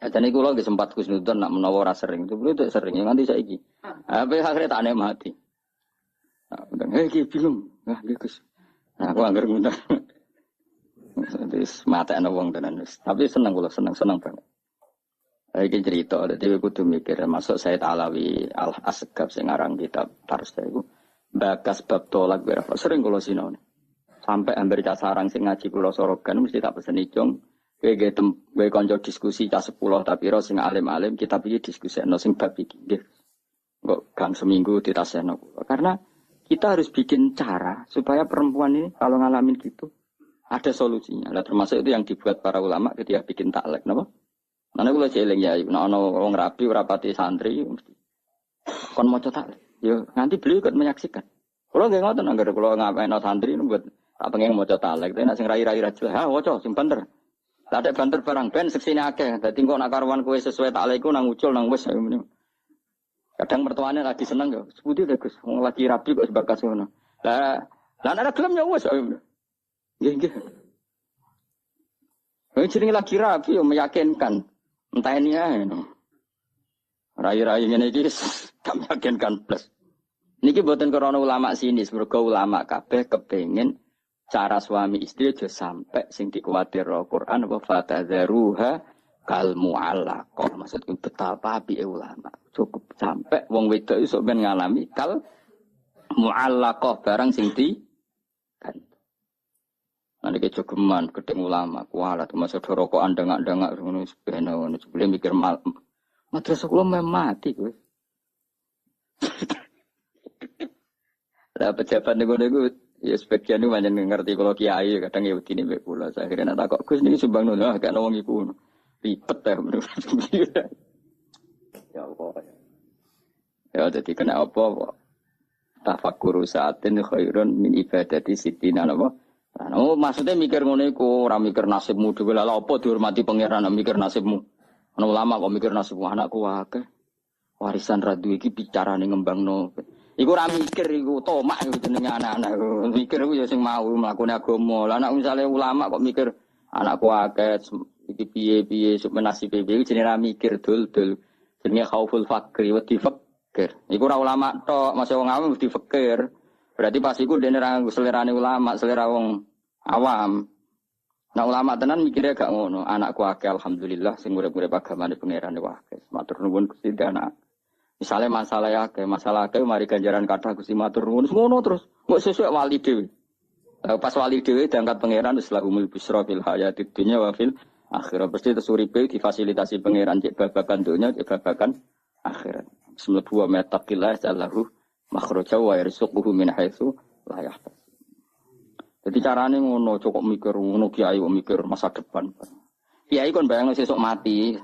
Ya jane kula nggih sempat Gus Nudon nak menawa ora sering. Itu sering nganti saiki. Apa akhirnya tak nikmati. Nah, udah iki bingung. Nah, iki Gus. Nah, aku anggar ngundang. Wis matekno wong tenan wis. Tapi seneng kula, seneng banget. Iki cerita dadi kudu mikir masuk Said Alawi Al-Asgab sing aran kitab Tarsa iku. Bakas bab tolak berapa sering kalau sinone sampai hampir sarang sing ngaji kula sorogan mesti tak pesen ijong kowe kanca diskusi cah 10 tapi ro sing alim-alim kita iki diskusikno sing bab iki nggih kok gang seminggu ditasehno karena kita harus bikin cara supaya perempuan ini kalau ngalamin gitu ada solusinya lah termasuk itu yang dibuat para ulama ketika bikin taklek napa ana kula jeling ya ana wong rabi ora pati santri mesti kon maca taklek. Yo, nanti beliau ikut menyaksikan. Kalau nggak ngotot, anggar kalau ngapain santri ini buat tak pengen mau talek. Tapi nak sing rai-rai rajul, ha, woco, sing banter. Tak ada banter barang ben seksine akeh. Dadi kok nak karuan kowe sesuai taklekku nang ucul nang wis. Kadang mertuane lagi seneng yo. Seputi lho Gus, wong lagi rapi kok sebakas ngono. Lah nek gelem ya wis. Nggih. Wong jenenge lagi rapi yo meyakinkan. Entah ini ae no. Rai-rai ngene iki gak meyakinkan plus. Niki boten krana ulama sinis, mergo ulama kabeh kepengin cara suami istri aja sampai sing dikuwatir Al-Qur'an wa fatadzaruha kal mu'allaqah. Maksudku betapa apike ulama. Cukup sampai wong wedok iso ben ngalami kal mu'allaqah barang sing di kan. Niki jogeman gedeng ulama kualat masuk rokok andang-andang ngono sebene ngono sebelum mikir mal. Madrasah kula mati kowe. Lah pejabat niku ya sebagian niku pancen ngerti kalau kiai kadang ya wedine mbek kula. Akhirnya nak kok Gus niki sumbang ngono gak ono wong iku. Ribet ta menurut. Ya apa. Ya dadi kena apa kok. Tafakkur saatin khairun min ibadati sitina napa? Oh maksudnya mikir ngono iku ora mikir nasibmu dhewe lha apa dihormati pangeran mikir nasibmu. Ana ulama kok mikir nasibmu anakku akeh. Warisan radu iki bicarane ngembangno. Iku ora mikir iku tomak iku jenenge anak-anak. Mikir iku ya sing mau mlakune agama. Lah anak misale ulama kok mikir anakku akeh iki piye-piye sup nasibe iki jenenge ora mikir dul-dul. Jenenge khauful fakri wedi fakir. Iku ora ulama tok, masih wong awam mesti fakir. Berarti pas iku dene ra selerane ulama, selera wong awam. Nah ulama tenan mikirnya gak ngono. Anakku akeh alhamdulillah sing urip-urip agamane pangeran akeh. Matur nuwun Gusti anak. Misalnya masalah akeh mari ganjaran kathah Gusti matur nuwun ngono terus. Kok sesuk wali dhewe. Pas wali dhewe diangkat pangeran Islam umul busra fil hayatid dunya wa fil akhirah. Pasti terus uripe difasilitasi pangeran cek babagan dunya cek babagan akhirat. Bismillah wa mattaqillah jallahu makhraja wa yarzuquhu min haitsu la yahtasib. Jadi carane ngono cukup mikir ngono kiai kok mikir masa depan. Kiai kon bayangno sesuk mati.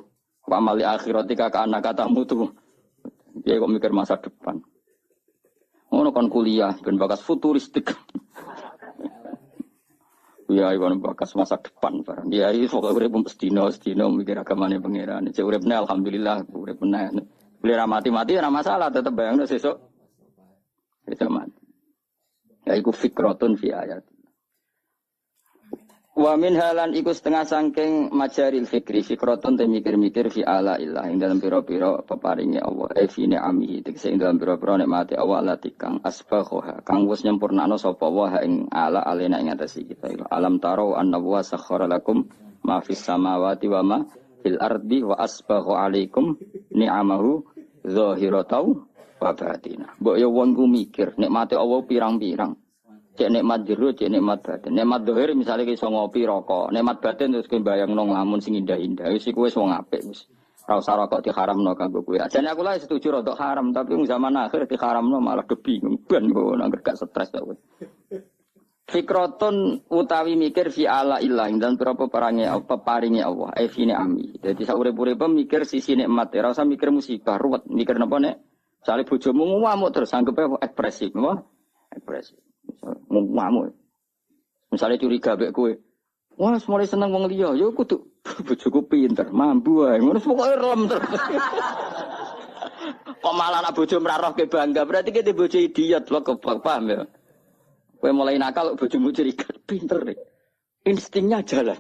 Wa mali akhiratika ka anak katamu tuh. Kiai kok mikir masa depan. Ngono kon kuliah ben bakas futuristik. Kiai kon bakas masa depan barang. Kiai kok urip sedina mikir agamane pangeran. Cek uripne alhamdulillah urip meneh. Beli ra mati-mati ora masalah tetep bayangno sesuk. Sesuk mati. Ya iku fikratun fi ayat. Wa min halan iku setengah sangking majaril fikri fikratun te mikir-mikir fi ala illah ing dalam pira-pira peparinge Allah fi ni'amihi tegese ing dalam pira-pira nikmate Allah latikang asbagha kang wis nyempurnakno sapa wa ing ala alena ing atase kita alam taro anna wa sakhara lakum ma fis samawati wa ma fil ardi wa asbagha alaikum ni'amahu zahiratan wa batinah mbok yo wong ku mikir nikmate Allah pirang-pirang. Cek nikmat jero, cek nikmat batin. Nikmat dohir misalnya iso ngopi rokok. Nikmat batin terus kowe bayangno nglamun sing indah-indah. Wis iku wis wong apik wis. Ora usah rokok diharamno kanggo kowe. Ajane aku lah setuju rokok haram, tapi zaman akhir diharamno malah bingung ben kok nang gak stres kok. Fikratun utawi mikir fi ala ilah dan berapa paringe Allah fine ami. Jadi saurip-uripe mikir sisi nikmat, ora usah mikir musibah, ruwet, mikir napa nek sale bojomu ngamuk terus anggepe ekspresif, apa? Ekspresif. Ngamuk. Misale curiga mek kowe. Wah, mulai seneng wong liya, ya kudu bojoku pinter, mambu ae. Ngono pokoke relem terus. Kok malah anak bojo mrarohke bangga, berarti ki bojo idiot kok paham ya. Kowe mulai nakal bojomu curiga pinter nih. Instingnya jalan.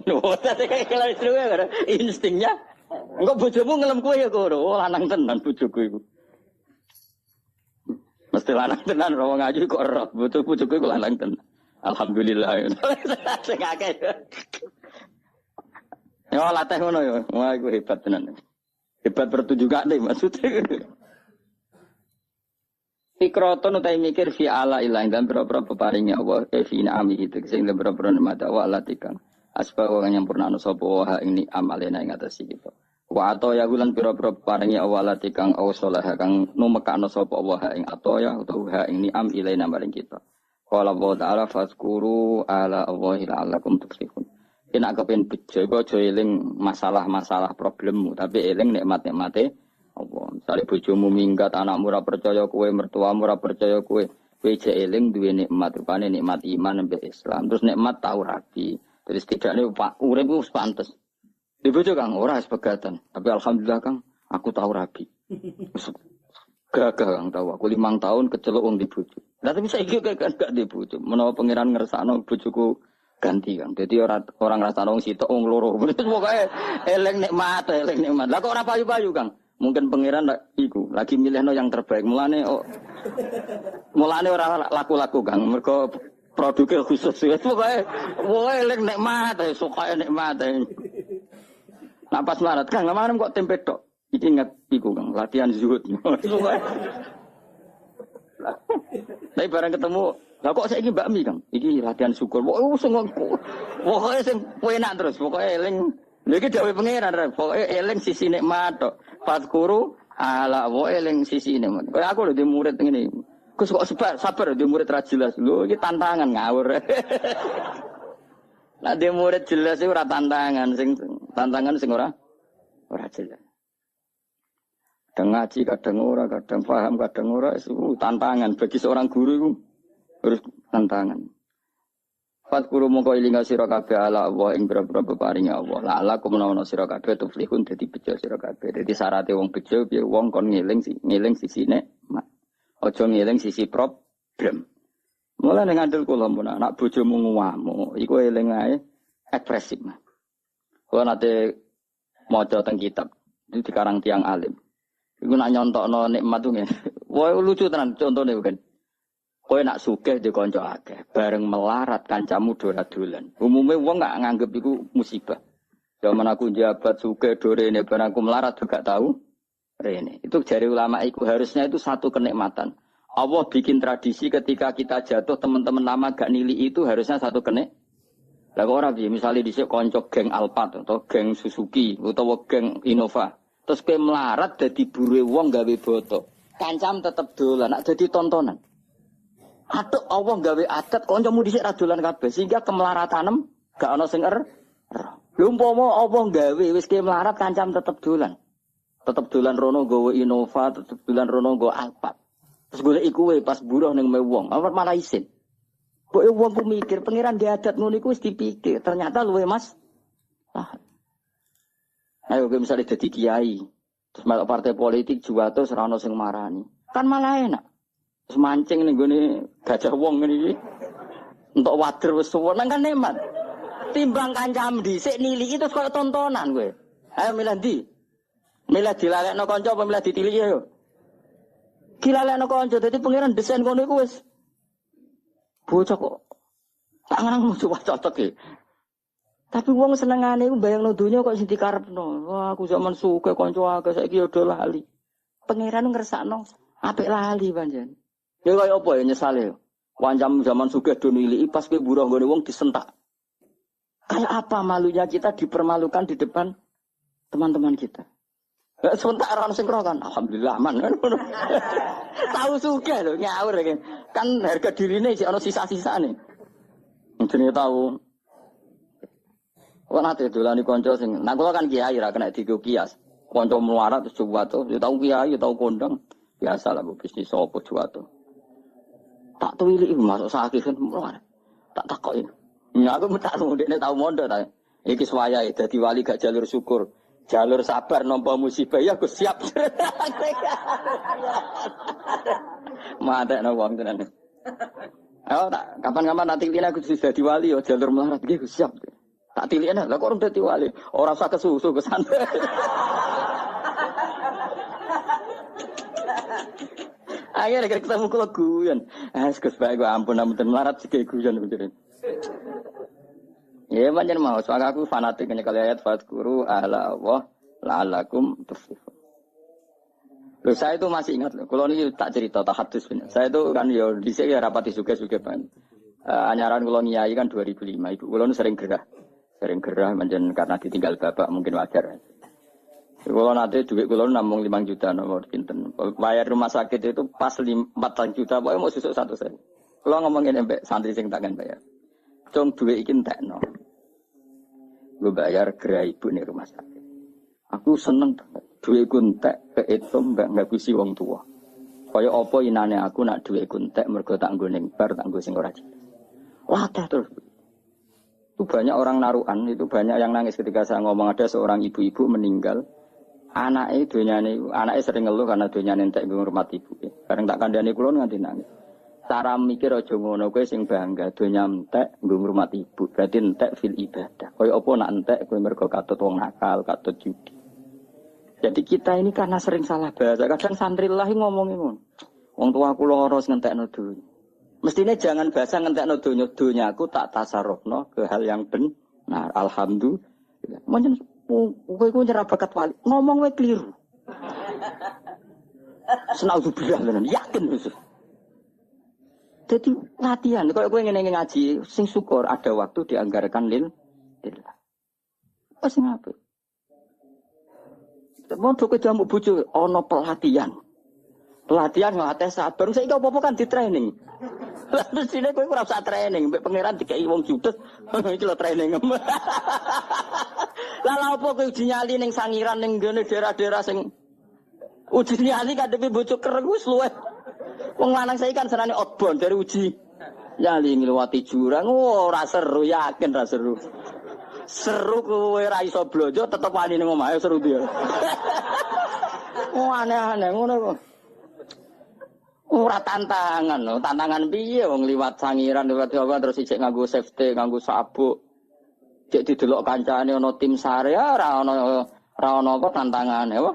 Instingnya. Engko bojomu ngelem kowe ya kono. Oh lanang tenan bojoku iku. Mesti lanang tenan ora ngaji kok ora. Bojoku iku lanang tenan. Alhamdulillah. Sing akeh. Ya latih ngono ya. Wah iku hebat tenan. Hebat pertunjukan nih maksudnya. Fikratun utai mikir fi ala ilah dan berapa peparingnya Allah fi na'ami itu sehingga berapa nikmat Allah latikan asba wa nyampurna anu sapa wa ini amalena ing atas kita wa atau ya bulan berapa peparingnya Allah latikan awsalah kang numekakno sapa Allah ing atau ya utawa ini am ilaina maring kita qala Allah ta'ala fazkuru ala Allahi la'allakum tuflihun yen kepen bejo aja eling masalah-masalah problemmu tapi eling nikmat-nikmate Allah. Misalnya bojomu minggat, anakmu ora percaya kowe, mertuamu ora percaya kowe, kowe jek eling duwe nikmat, rupane nikmat iman mbek Islam. Terus nikmat tau rabi. Terus setidaknya Pak urip wis pantes. Di bojo Kang ora sepegatan, tapi alhamdulillah Kang aku tau rabi. Gagah Kang tau aku 5 tahun keceluk wong di bojo. Lah tapi saiki gak di bojo. Menawa pangeran ngersakno bojoku ganti Kang. Dadi orang ngrasakno wong sitok wong loro. Pokoke eling nikmat. Lah kok ora payu-payu Kang? Mungkin pangeran iku lagi milihno yang terbaik. Mulane ora laku-laku Kang. Mergo produknya khusus. Pokoke eling nikmat, suka nikmat. Nah pas marat Kang, kemarin kok tempe tok. Iki ingat iku Kang, latihan zuhud. Tapi barang ketemu, lah kok saiki bakmi Kang? Iki latihan syukur. Pokoke sing enak terus, pokoke eling. Lha iki dawuh pangeran, pokoke eling sisi nikmat tok. Fadkuru ala wa eling sisi nikmat. Kaya aku lho di murid ngene. Gus kok sabar di murid ra jelas. Lho iki tantangan ngawur. Lah di murid jelas iku ora tantangan, sing ora jelas. Kadang ngaji, kadang ora, kadang paham, kadang ora, itu tantangan bagi seorang guru itu harus tantangan. Fatkuru mongko ilinga sira kabeh ala Allah ing boro-boro peparinge Allah. La ala kumnawana sira kabeh tuflihun dadi bejo sira kabeh. Dadi syaraté wong bejo piye wong kon ngeling sisine mak. Aja ngeling sisi problem. Mulane ngandel kula mun anak bojomu nguwamu, iku eling ae ekspresif. Kula nate maca teng kitab itu dikarang tiang alim. Iku nak nyontokno nikmat ku ngene. Wah lucu tenan contone kan. Kowe nak sugih di kanca akeh, bareng melarat kancamu dolan-dolan. Umume wong gak nganggep iku musibah. Zaman aku jabat sugih dorene bareng aku melarat juga tahu rene. Itu jari ulama iku harusnya itu satu kenikmatan. Allah bikin tradisi ketika kita jatuh teman-teman lama gak nili itu harusnya satu kenik. Lah kok ora piye misale dhisik kanca geng Alphard atau geng Suzuki utawa geng Innova. Terus kowe melarat dadi bure wong gawe boto. Kancam tetep dolan, nak dadi tontonan. Atuk Allah gawe adat kancamu dhisik ra dolan kabeh sehingga kemelaratanem gak ana sing Lha umpama Allah gawe wis ke melarat kancam tetep dolan. Tetep dolan rono nggawa Innova, tetep dolan rono nggawa Alphard. Terus golek iku wae pas buruh ning wong, apa malah isin. Kok wong ku mikir pangeran di adat ngono iku wis dipikir, ternyata luwe Mas. Ayo kowe misale dadi kiai, terus melok partai politik juwato ora ono sing marani. Kan malah enak. Terus mancing ning gone gajah wong ngene iki. Entuk wader wis suweneng kan nikmat. Timbang kancam dhisik niliki terus koyo tontonan kowe. Ayo milih ndi? Milih dilalekno kanca apa milih ditiliki ayo? Dilalekno kanca dadi pangeran desain ngono iku wis bocah kok. Tak ngarang coba cocok iki. Tapi wong senengane iku bayangno donya kok sing dikarepno. Wah, aku zaman sugih kanca akeh saiki yo do lali. Pangeran ngersakno apik lali panjen. Ya kaya apa ya nyesale yo. Wancam zaman sugih do niliki pas kowe buruh nggone wong disentak. Kayak apa malunya kita dipermalukan di depan teman-teman kita. Sementara orang sing kan alhamdulillah aman kan. Tahu suka lho ngawur kan harga dirine sik ana sisa-sisane. Jenenge tahu. Kok nate dolani kanca sing nah kula kan kiai ra kena digo kias. Kanca melarat terus juwato, ya tau kiai, ya tau kondang. Biasa lah bisnis sapa juwato. Tak tuwili masuk sakit kan melarat. Tak takoki. Ya aku tak ndekne tau mondok ta. Iki wayahe dadi wali gak jalur syukur. Jalur sabar nampa musibah ya aku siap. Matek nang wong tenan. Oh, tak kapan-kapan nanti tilina aku sudah dadi wali yo jalur melarat iki aku siap. Tak tilina lah kok dadi wali. Ora usah kesusu kesan. Akhirnya ketemu kula guyon. Gus bae gua ampun melarat sik guyon bener. Ya pancen mau soal aku fanatik nyekel ayat fadkuru ala Allah la'alakum tuflihun. Loh saya itu masih ingat loh. Kalau ini tak cerita tahadus bener. Saya itu kan ya dhisik ya rapati suge-suge ban. Anyaran kula nyai kan 2005. Ibu kula sering gerah. Sering gerah pancen karena ditinggal bapak mungkin wajar. Kalau nanti duit kula namung 5 juta nomor pinten. Bayar rumah sakit itu pas 4 juta pokoknya mau susuk 1 sen. Kalau ngomongin mbek santri sing takkan bayar. Cung duit iki entekno. Gue bayar gerai ibu nih rumah sakit. Aku seneng duit kuntek keetum mbak ngapusi wong tua. Kaya apa inane aku nak duit kuntek mergo tak nggo ning bar tak nggo sing ora jelas. Wah terus. Itu banyak orang naruhan, itu banyak yang nangis ketika saya ngomong ada seorang ibu-ibu meninggal. Anaknya sering ngeluh karena donyane entek ngurmat ibu. Bareng tak kandhani kula nganti nangis. Cara mikir aja ngono kowe sing bangga donya entek nggo ngurmati ibu. Berarti entek fil ibadah. Kaya apa nak entek kowe mergo katut wong nakal, katut judi. Jadi kita ini karena sering salah bahasa. Kadang santri lahi ngomongin ngono. Wong tua kula ora ngentekno donya. Mestine jangan bahasa ngentekno donya. Donyaku tak tasarrufno ke hal yang benar. Alhamdulillah. Menjen kowe nyerah bakat wali. Ngomong wae keliru. Senaudzubillah tenan. Yakin wis. Jadi latihan, kalau gue ingin ngaji, sing syukur ada waktu dianggarkan lillah. Apa sih ngapa? Mau ke jamu bucu, ono pelatihan ngelatih sabar. Saya kau apa kan di training. Lalu sini gue kurang usah training, pangeran dikai wong judes, iki lo training. Lalu apa gue uji nyali neng sangiran neng gene daerah-daerah sing uji nyali kadepi bucu kerengus luwe. Wong lanang saya kan senane outbound dari uji nyali ngliwati jurang. Ora seru, yakin ra seru. Seru kowe ra iso blojo tetep wani ning omahe seru dia. Aneh-aneh ngono kok. Ora tantangan lho, tantangan piye wong liwat sangiran liwat apa terus isik nganggo safety, nganggo sabuk. Cek didelok kancane ana tim sare ora ana apa tantangane apa.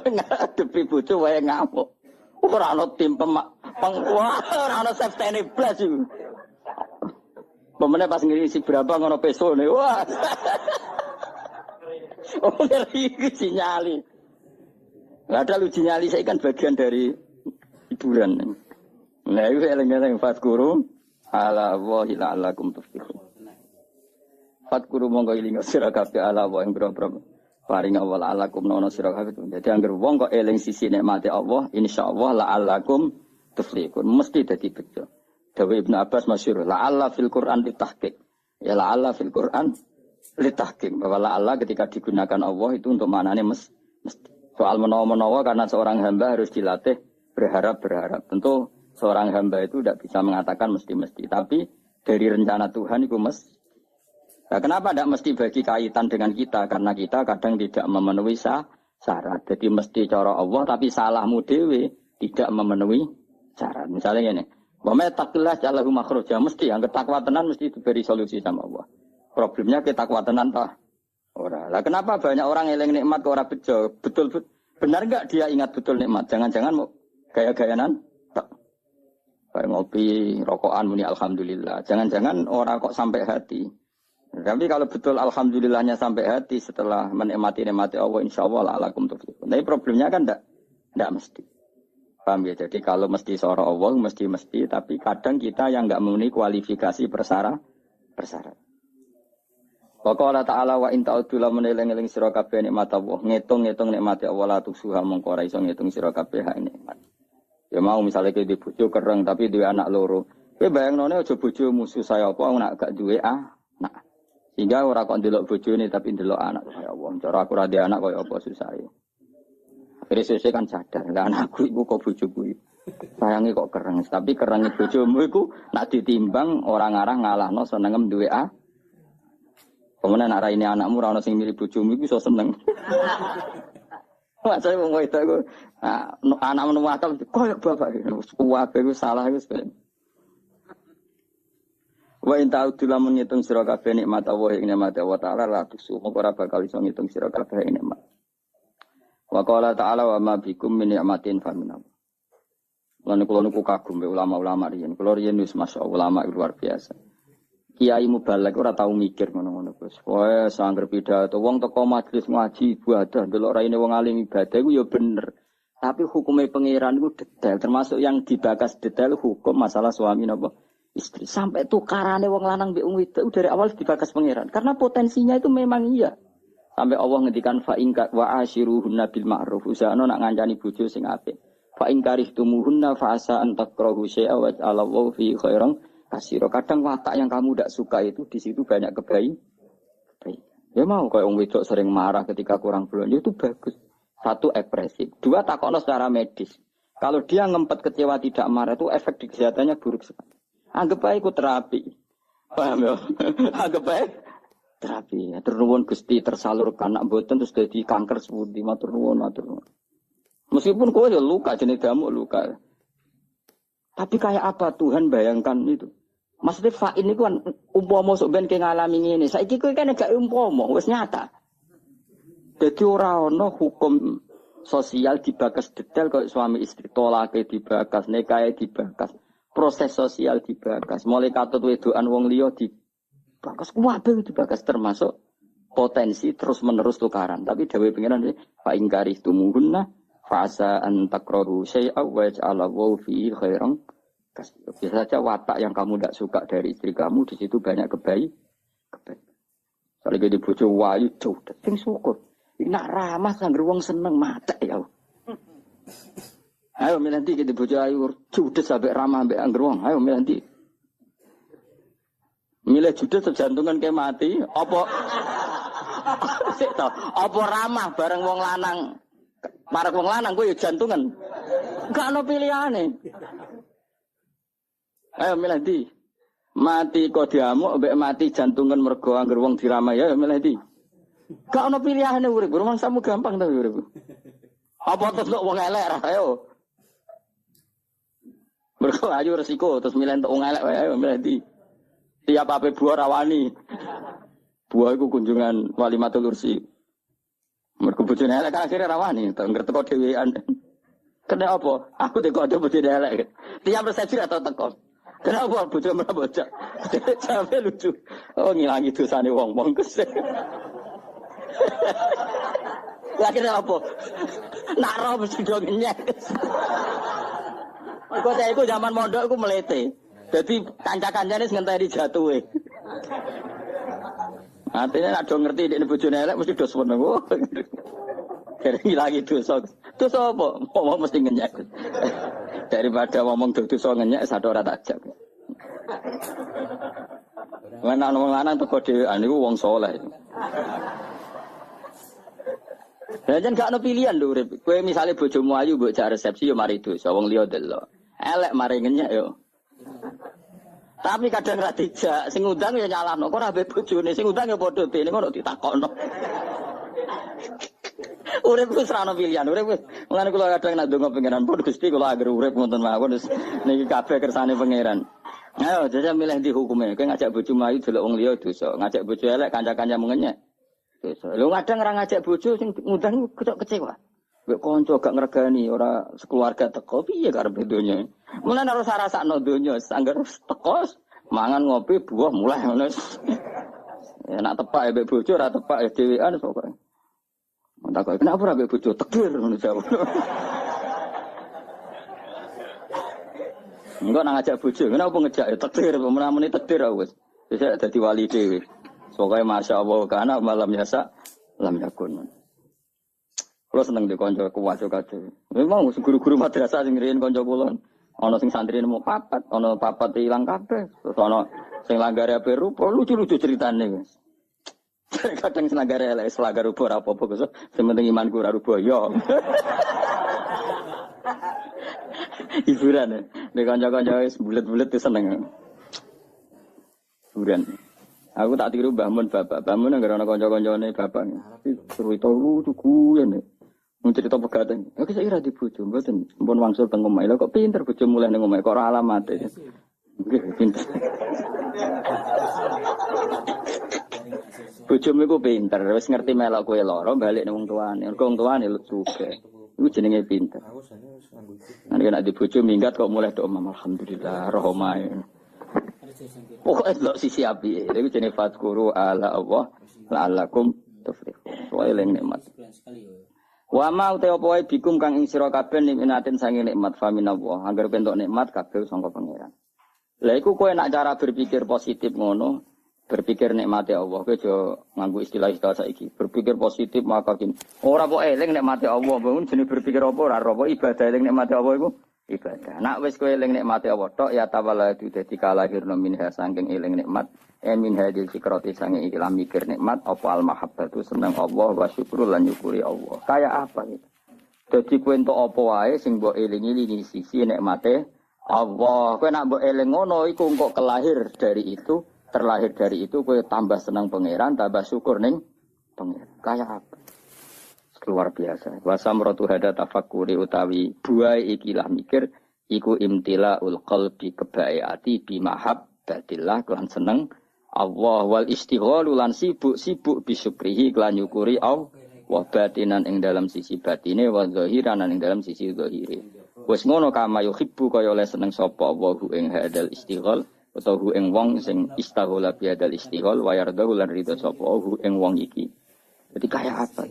Ngadepi bojo wae ngamuk. Ora ana tim ora ana safety blas iku. Pemene pas ngisi berapa ngono pesone. Wah. Oh, ngeri sinyali. Ada uji nyali saya kan bagian dari hiburan. Nah, itu eling-eling fadkuru ala wahi la'alakum tuflihun. Fadkuru monggo iling sira kabeh ala wa ing boro-boro paring awal alakum nono sira kabeh. Jadi angger wong kok eling sisi nikmate Allah, insyaallah la'alakum tuflihun. Mesti dadi bejo. Dawe Ibnu Abbas masyhur, la'alla fil Qur'an litahqiq. Ya la'alla fil Qur'an litahqiq. Bahwa la'alla ketika digunakan Allah itu untuk maknane mesti. Soal menawa-menawa karena seorang hamba harus dilatih berharap-berharap. Tentu seorang hamba itu tidak bisa mengatakan mesti-mesti. Tapi dari rencana Tuhan itu mesti. Nah, kenapa tidak mesti bagi kaitan dengan kita? Karena kita kadang tidak memenuhi syarat. Jadi mesti cara Allah tapi salahmu dewe tidak memenuhi syarat. Misalnya ini. Wa may taqillah ja'alahu makhraja. Mesti yang ketakwa tenan mesti diberi solusi sama Allah. Problemnya ketakwa tenan tah. Ora. Lah kenapa banyak orang eling nikmat kok ora bejo? Betul benar enggak dia ingat betul nikmat? Jangan-jangan mau gaya-gayanan? Tak. Kayak ngopi, rokokan muni alhamdulillah. Jangan-jangan orang kok sampai hati. Tapi kalau betul alhamdulillahnya sampai hati setelah menikmati Allah insyaallah la'alakum tuflihun. Tapi problemnya kan enggak mesti. Paham ya? Jadi kalau mesti seorang Allah mesti tapi kadang kita yang enggak memenuhi kualifikasi persyarat. Wa qala ta'ala wa in ta'udzu lamun eling-eling sira kabeh nikmat Allah, ngitung-ngitung nikmat Allah la tuksuha mongko ora iso ngitung sira kabeh hak nikmat. Ya mau misalnya ke di bojo kereng tapi duwe anak loro. Kowe bayangnone aja bojo musuh saya apa nek gak duwe anak. Sehingga ora kok ndelok bojone tapi ndelok anak kaya Allah. Cara aku ra anak kaya apa susahe. Akhire sesuk kan sadar, lah anakku iku kok bojoku. Sayange kok kereng, tapi kerenge bojomu iku nek ditimbang ora ngarah ngalahno senengem duwe Kemudian nek raine anakmu ora ono sing mirip bojomu iku iso seneng. Wah, saya wong wedok iku anak menemu akal koyo bapak kuwabe iku salah iku sebenarnya. Wa in ta'udzu lamun ngitung sira kabeh nikmat Allah ing nikmat Allah taala la tusu moko ora bakal iso ngitung sira kabeh nikmat. Wa qala ta'ala wa ma bikum min ni'matin fa min Allah. Lan kula niku kagum be ulama-ulama riyen. Kula riyen wis masyaallah ulama luar biasa. Kiai mubalek ora tau mikir ngono-ngono Gus. Wae sangger pidato wong teko majelis ngaji ibadah delok raine wong alim ibadah iku ya bener. Tapi hukumnya pangeran iku detail termasuk yang dibakas detail hukum masalah suami napa istri. Sampai tukarane wong lanang mbek wong wedok dari awal dibakas pangeran. Karena potensinya itu memang iya. Sampai Allah ngendikan fa in wa ashiruhunna bil ma'ruf. Usahana nak ngancani bojo sing apik. Fa in karihtumuhunna fa asa an takrahu syai'a wa Allahu fi khairan kasiro. Kadang watak yang kamu tidak suka itu di situ banyak kebaikan. Ya mau kayak orang wedok sering marah ketika kurang belanja itu bagus. Satu ekspresif, dua takokno secara medis. Kalau dia ngempet kecewa tidak marah itu efek di kesehatannya buruk sekali. Anggap baik itu terapi. Paham ya? Anggap baik terapi. Matur nuwun Gusti tersalurkan nak mboten terus dadi kanker sepundi. Matur nuwun. Meskipun kowe ya luka jenis damuk luka. Tapi kayak apa Tuhan bayangkan itu? Maksudnya fa'in itu kan umpama sok ben ke ngalami ngene. Saiki kowe kan gak umpama, wis nyata. Dadi ora ana hukum sosial dibakas detail kok suami istri tolake dibakas, nikahe dibakas, proses sosial dibakas, mulai katut wedokan wong liya dibakas, kabeh dibakas termasuk potensi terus-menerus tukaran. Tapi dawuh pengiran fa ing karihtumuhunna fasa an takrahu syai'a wa ja'alallahu fi khairan kasih. Bisa saja watak yang kamu tidak suka dari istri kamu di situ banyak kebaikan. Soalnya di bojo wayu jauh, sing syukur. Nak ramah kan wong seneng mata ya. Ayo nanti kita bojo ayu judes sampai ramah ambek angger wong. Ayo nanti. Milih judes terjantungan kayak mati, apa apa ramah bareng wong lanang. Para wong lanang kuwi jantungan. Enggak ono pilihane. Ayo milih ndi? Mati kok diamuk mbek mati jantungan mergo angger wong diramai ya milih ndi? Enggak ono pilihane urip. Rumang samu gampang ta urip. Apa terus wong elek ra ayo. Mergo ayu resiko terus milih entuk wong elek wae ayo milih ndi? Tiap ape buah rawani. Buah iku kunjungan Walimatul Ursi. Mergo bojone elek kan akhire rawani, ngerti kok dhewean. Kena apa? Aku teko ada bojone elek. Tiap resepsi atau teko. Kenapa bojone bocah? Sampai lucu. Oh ngilangi dosane wong-wong kesel. Lah kena apa? Nak roh mesti do ngenyek. Kok saya iku zaman mondok iku melete. Dadi kanca-kancane sing ngenteni jatuhe. Artinya nak do ngerti dek bojone elek mesti do seneng. Dereng ngilangi dosa. Dosa apa? Ngomong mesti ngenyek. Daripada ngomong dosa ngenyek satu ora tajak. Mana wong lanang teko dhewean niku wong saleh. Lah jan gak ono pilihan lho urip. Kowe misale bojomu ayu mbok jak resepsi yo mari dosa wong liya delok. Elek mari ngenyek yo. Tapi kadang ra dijak, sing ngundang ya nyalahno. Kok ora mbek bojone, sing ngundang ya padha dene ngono ditakokno. Urip wis ra ono pilihan, urip wis. Mulane kula kadang nak ndonga pangeran pun Gusti kula agar urip wonten mawon wis niki kabeh kersane pangeran. Ayo jajal milih di hukume. Kowe ngajak bojo mlayu delok wong liya dosa, ngajak bojo elek kanca-kanca mengenyek. Dosa. Lho kadang ora ngajak bojo sing ngundang kok kecewa. Mbek kanca gak ngregani ora sekeluarga teko piye karepe donya. Mulane harus rasakno donya, sangger teko mangan ngopi buah mulai ngono. Ya nak tepak mbek bojo ora tepak ya dhewean pokoke. Mentakok kenapa ora mbek bojo tegir ngono jawab. Enggak nang ngajak bojo, kenapa ngejak ya tegir, menamuni tegir wis. Wis dadi wali dhewe. Pokoknya masya Allah karena malam biasa lam yakun. Kalau seneng di konco kuwaco kace. Memang guru-guru madrasah sing riyen konco kula. Ana sing santri nemu papat, ana papat ilang kabeh. Terus ana sing langgare ape rupa lucu-lucu ceritane, Mas. Kadang senagare elek selanggar rupa ora apa-apa Gus. Sing penting imanku ora rupa ya. Hiburan ya. Nek kanca-kanca wis bulet-bulet wis seneng. Hiburan. Aku tak tiru Mbah Mun bapak. Mbah Mun anggere ana kanca-kancane bapak. Cerita lucu guyon. Mun cerita pegaten. Oke saya ira di bojo mboten. Mumpun wangsul teng omah. Lha kok pinter bojo mulih ning omah kok ora alamate. Nggih pinter. Bojomu iku pinter, wis ngerti melok kowe lara balik nang wong tuane. Mergo wong tuane sugih. Iku jenenge pinter. Nek di bojo minggat kok mulai tok omah alhamdulillah rohmae. Pokoke lho sisi api. Iku jenenge fadkuru ala Allah la'allakum tuflihun. Wa eling nikmat. Wa ma uta apa wae bikum kang ing sira kabeh nikmatin sange nikmat faminallah. Angger bentuk nikmat kabeh sangka pangeran. Lah iku kowe nak cara berpikir positif ngono. Berpikir nikmati Allah, kowe aja nganggo istilah-istilah saiki. Berpikir positif maka gini. Ora kok eling nikmati Allah, bangun jenenge berpikir apa ora apa ibadah eling nikmati Allah iku ibadah. Nak wis kowe eling nikmati Allah tok ya tawala itu dadi kalahirna minha saking eling nikmat. Min hadil fikrati sange iki mikir nikmat apa al mahabbatu seneng Allah wa syukur lan nyukuri Allah. Kayak apa gitu. Dadi kowe entuk apa wae sing mbok eling-elingi sisi nikmate Allah. Kowe nak mbok eling ngono iku engko terlahir dari itu kowe tambah senang pangeran, tambah syukur ning pangeran. Kayak apa? Luar biasa. Wasamratu hada tafakkuri utawi buai ikilah mikir iku imtilaul qalbi kebae ati bi mahabbatillah lan seneng Allah wal istighalu lan sibuk bisyukrihi lan nyukuri Allah wa batinan ing dalam sisi batine wa zahiran ing dalam sisi zahire. Wis ngono kama yuhibbu kaya oleh seneng sapa Allahu ing hadal istighal utawa ing wong sing istaghala biadal istighal wa yardahu lan ridho sapa ing wong iki. Jadi kayak apa?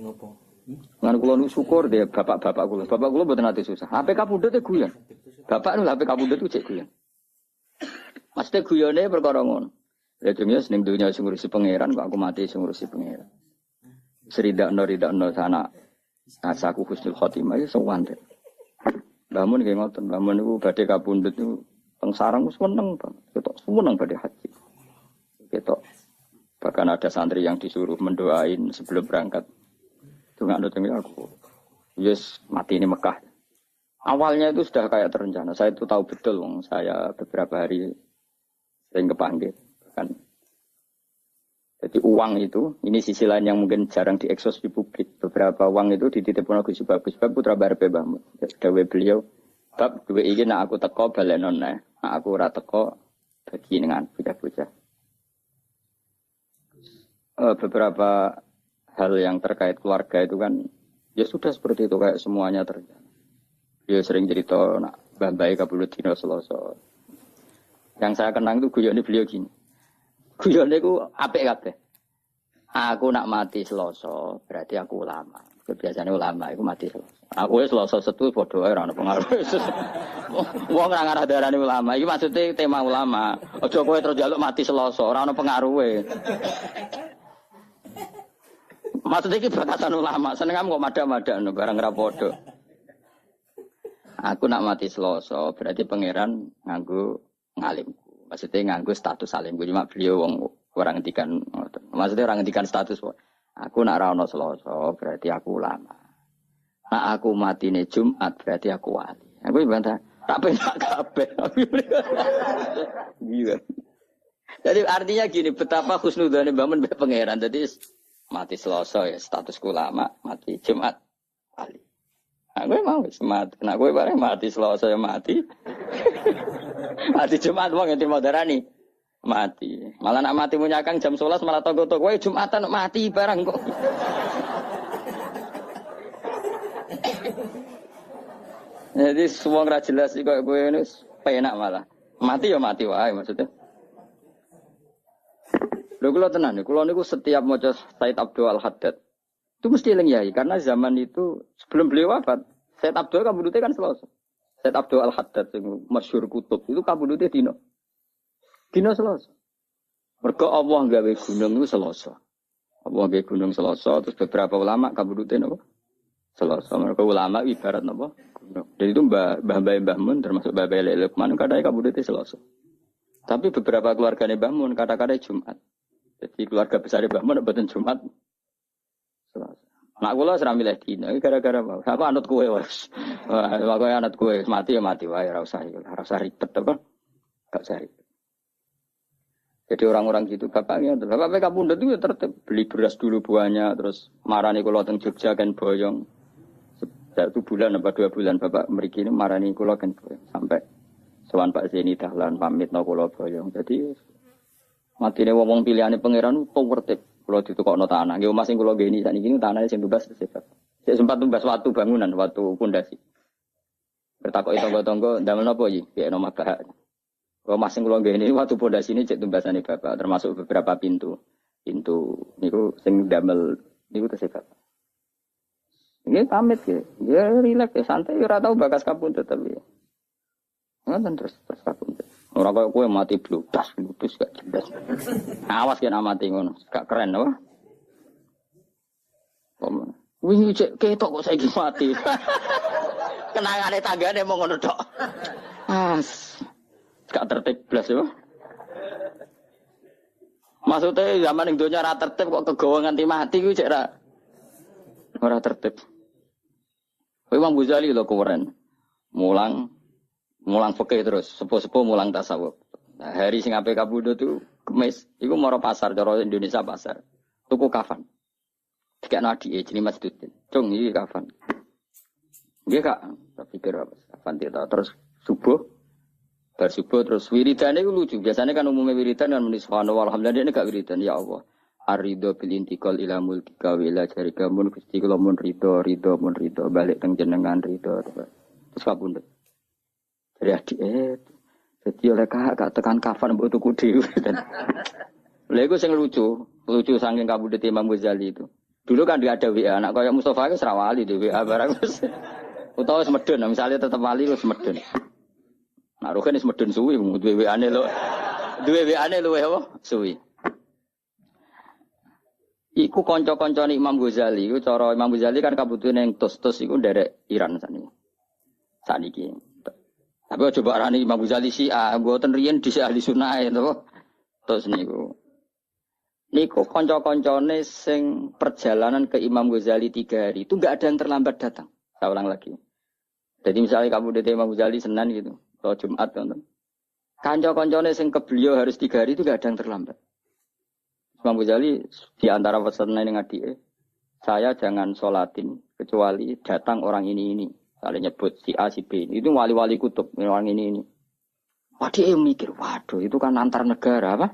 Ngan kula nu syukur deh bapak-bapak kula. Bapak kula mboten ate susah. HP kapundhut e guyon. Bapak nu HP kapundhut ku cek guyon. Mesti guyone perkara ngono. Ya dunya ning dunya sing ngurusi pangeran kok aku mati sing ngurusi pangeran. Ridakno sana. Asaku husnul khotimah ya sowan. Lamun nggih ngoten, lamun niku badhe kapundhut niku teng sarang wis meneng banget. Ketok seneng badhe haji. Ketok. Bahkan ada santri yang disuruh mendoain sebelum berangkat. Dongakno teng aku. Yes, mati ini Mekah. Awalnya itu sudah kayak terencana. Saya itu tahu betul wong saya beberapa hari sering kepanggil kan. Jadi uang itu, ini sisi lain yang mungkin jarang diekspos di publik. Beberapa uang itu dititipkan Gus Bagus, putra Barbe Mbah. Dawe beliau, bab duwe iki nak aku teko balenon nah. Nak aku ora teko bagi dengan bocah-bocah. Beberapa hal yang terkait keluarga itu kan ya sudah seperti itu kayak semuanya terjadi. Dia sering cerita nak Mbah kabulut dina Selasa. Yang saya kenang itu guyone beliau gini. Guyone ku apik kabeh. Aku nak mati Selasa, berarti aku ulama. Biasanya ulama itu mati Selasa. Aku wis Selasa Setu padha ae ora ono pengaruh. Wong ora ngarah darani ulama. Iki maksudnya tema ulama. Aja kowe terus njaluk mati Selasa, ora ono pengaruhe. Maksudnya ini batasan ulama, seneng kamu kok madak-madak barang rapodo. Aku nak mati Selasa, berarti pangeran nganggo ngalimku. Maksudnya nganggo status alimku, cuma beliau orang ngendikan. Maksudnya orang ngendikan status. Aku nak ra ono Selasa, berarti aku ulama. Nak aku mati ne Jumat, berarti aku wali. Aku bantah, tak penak kabeh. Gila. Jadi artinya gini, betapa husnudzane bangun be pangeran. Jadi mati Selasa ya status ulama, mati Jumat wali. Aku mau mati. Nak gue bareng mati Selasa ya mati. Mati Jumat wong ngerti moderani. Mati. Malah nak mati punya Kang jam 11 malah toko-toko kowe Jumatan mati barang kok. Jadi semua ora jelas iki kok kowe wis penak malah. Mati ya mati wae maksudnya. Lho kula tenan, kula niku setiap maca Said Abdul Al-Haddad itu mesti eling yai karena zaman itu sebelum beliau wafat, Said Abdul kabudute kan Selasa. Said Abdul Al-Haddad sing masyhur kutub itu kabudute dino Selasa. Mergo Allah gawe gunung itu Selasa. Allah gawe gunung Selasa terus beberapa ulama kabudute napa? Selasa. Mergo ulama ibarat napa? Gunung. Jadi itu Mbah Mun termasuk Mbah Lukman kadang kabudute Selasa. Tapi beberapa keluargane Mbah Mun kata-kata Jumat. Jadi keluarga besar Mbah Mun mboten Jumat. Selasa. Nak kula ora milih dina gara-gara apa? Apa anut kowe wis. Wah, pokoke anut kowe mati ya mati wae ora usah ribet apa? Gak usah ribet. Jadi orang-orang gitu bapaknya kabundut itu tertib beli beras dulu buahnya terus marani kula teng Jogja kan boyong. 1 bulan apa 2 bulan bapak mriki ini marani kula kan boyong sampai sowan Pak Zeni dahlan pamitno kula boyong. Jadi matine wong pilihane pangeran ku tertib. Kula ditukokno tanah. Nggih omah sing kula ngeni sakniki tanahnya sing tumbas sesat. Sik sempat tumbas watu bangunan, watu pondasi. Bertakoki tangga-tangga ndamel napa iki? Kayak nomah bahak. Omah sing kula ngeni watu pondasi ini cek tumbasane bapak termasuk beberapa pintu. Pintu niku sing ndamel niku sesat. Ini pamit ya. Ya rileks ya santai ora tau bakas kapundhut tapi. Ngoten terus kapundhut. Ora kaya kowe mati bludas gak jelas. Awas kena mati ngono. Gak keren apa? Wingi cek ketok kok saiki mati. Kenangane tanggane mau ngono tok. As. Gak tertib blas ya. Maksudnya zaman ning donya ra tertib kok kegawa nganti mati kuwi cek ora tertib. Kowe Imam Ghazali lho keren. Mulang fikih terus, sepuh-sepuh mulang tasawuf. Nah, hari sing ape kabudut itu kemis, iku mara pasar cara Indonesia pasar. Tuku kafan. Dikekno adike jenenge Mas Dudin. Cung iki kafan. Nggih Kak, tak pikir apa kafan kita terus subuh. Bar subuh terus wiridane iku lucu. Biasanya kan umumnya wiridan kan muni subhanallah alhamdulillah ini gak wiridan ya Allah. Arido bil intiqal ila mulkika wa ila jarika mun Gusti kula mun ridho mun ridho balik teng jenengan ridho terus kabundut. Dari adik jadi oleh kakak tekan kafan mbok tuku dhewe. Lha iku sing lucu saking kabudute Imam Ghazali itu. Dulu kan dia ada WA anak kaya Mustofa wis ra wali di WA barang wis. Utawa wis medun misalnya tetep wali wis medun. Nah roken wis medun suwi duwe WA-ne lho. Duwe WA-ne luwe apa? Suwi. Iku kanca-kancane Imam Ghazali, iku cara Imam Ghazali kan kabudute ning Tos-Tos iku nderek Iran saniki. Tapi coba arani Imam Ghazali Syiah, mboten riyen dhisik ahli sunah to. Terus niku kanca-kancane sing perjalanan ke Imam Ghazali 3 hari itu enggak ada yang terlambat datang. Saya ulang lagi. Jadi misalnya kamu dari Imam Ghazali Senin gitu, atau Jumat nonton. Kanca-kancane sing ke beliau harus 3 hari itu enggak ada yang terlambat. Imam Ghazali di antara pesanane ning adike, saya jangan sholatin kecuali datang orang ini. Saling nyebut si A, si B. Itu wali-wali kutub, orang ini. Waduh, mikir, waduh, itu kan antar negara, apa?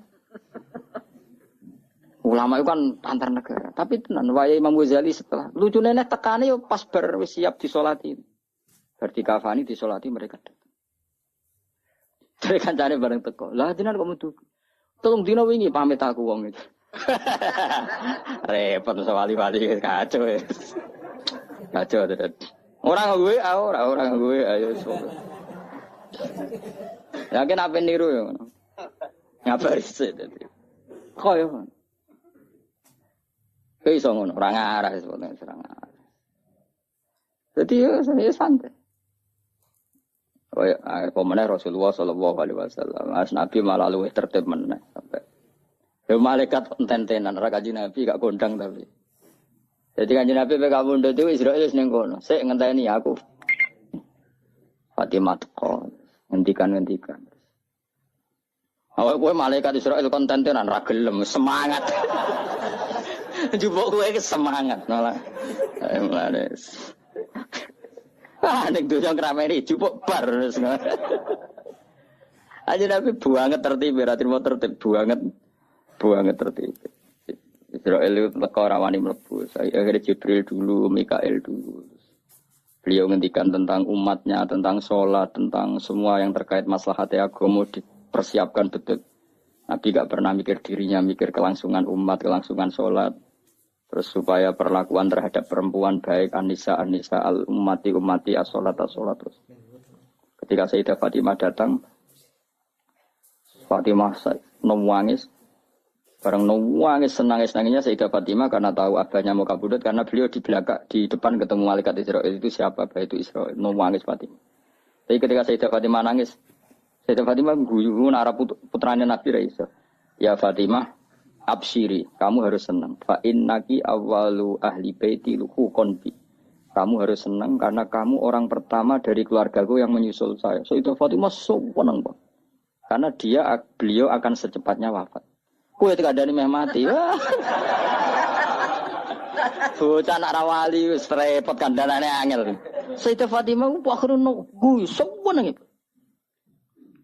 Ulama itu kan antar negara. Tapi tenan, waya Imam Ghazali setelah. Lucu nenek tekane yo pas wis siap disolati. Berarti kafani disolati mereka datang. Dari kancane bareng teko. Lah jenengan kok metu. Tolong dina wingi pamit aku wong itu. Repot wali-wali kacau ya. Kacau tenan. Orang gue ayo sobat. Yakin apa niru ya? Ngabar sih tadi. Kok ya? Kayak iso ngono, ora ngarah sebetulnya serang arah. Jadi ya saya santai. Oh ya, pemenang Rasulullah Sallallahu Alaihi Wasallam, as Nabi malah luwih tertib meneh sampai. Ya malaikat enten-tenan, ora kaji Nabi gak kondang tapi. Jadi kanjeng Nabi PK Bunda itu Israel ning kono. Sik ngenteni aku. Fatimah teko, ngendikan. Awak kowe malaikat Israel konten-tenan ra gelem, semangat. Jupuk kowe semangat malah. Malas. Ning donya ngrameni jupuk bar. Aja Nabi banget tertib, ra trimo tertib banget tertib. Israel itu teko rawani mlebu. Saya akhirnya Jibril dulu, Mikael dulu. Beliau ngendikan tentang umatnya, tentang sholat, tentang semua yang terkait maslahat agama dipersiapkan betul. Nabi gak pernah mikir dirinya, mikir kelangsungan umat, kelangsungan sholat. Terus supaya perlakuan terhadap perempuan baik, anisa al-ummati as-sholat. Terus ketika Sayyidah Fatimah datang, Fatimah nangis. Bareng nangis senangnya Sayyidah Fatimah karena tahu abahnya mau kabudut karena beliau di belakang di depan ketemu malaikat Israel itu siapa? Abah itu Israel. Nangis Fatimah. Tapi ketika Sayyidah Fatimah nangis, Sayyidah Fatimah guyu arah putranya Nabi Raisa. Ya Fatimah, absyiri, kamu harus senang. Fa innaki awwalu ahli baiti luhukon bi. Kamu harus senang karena kamu orang pertama dari keluargaku yang menyusul saya. Sayyidah Fatimah senang Pak. Karena beliau akan secepatnya wafat. Kue tidak ada meh mati. Bocah anak rawali wis repot kandhane angel. Sayyidah Fatimah ku akhirnya gue seneng.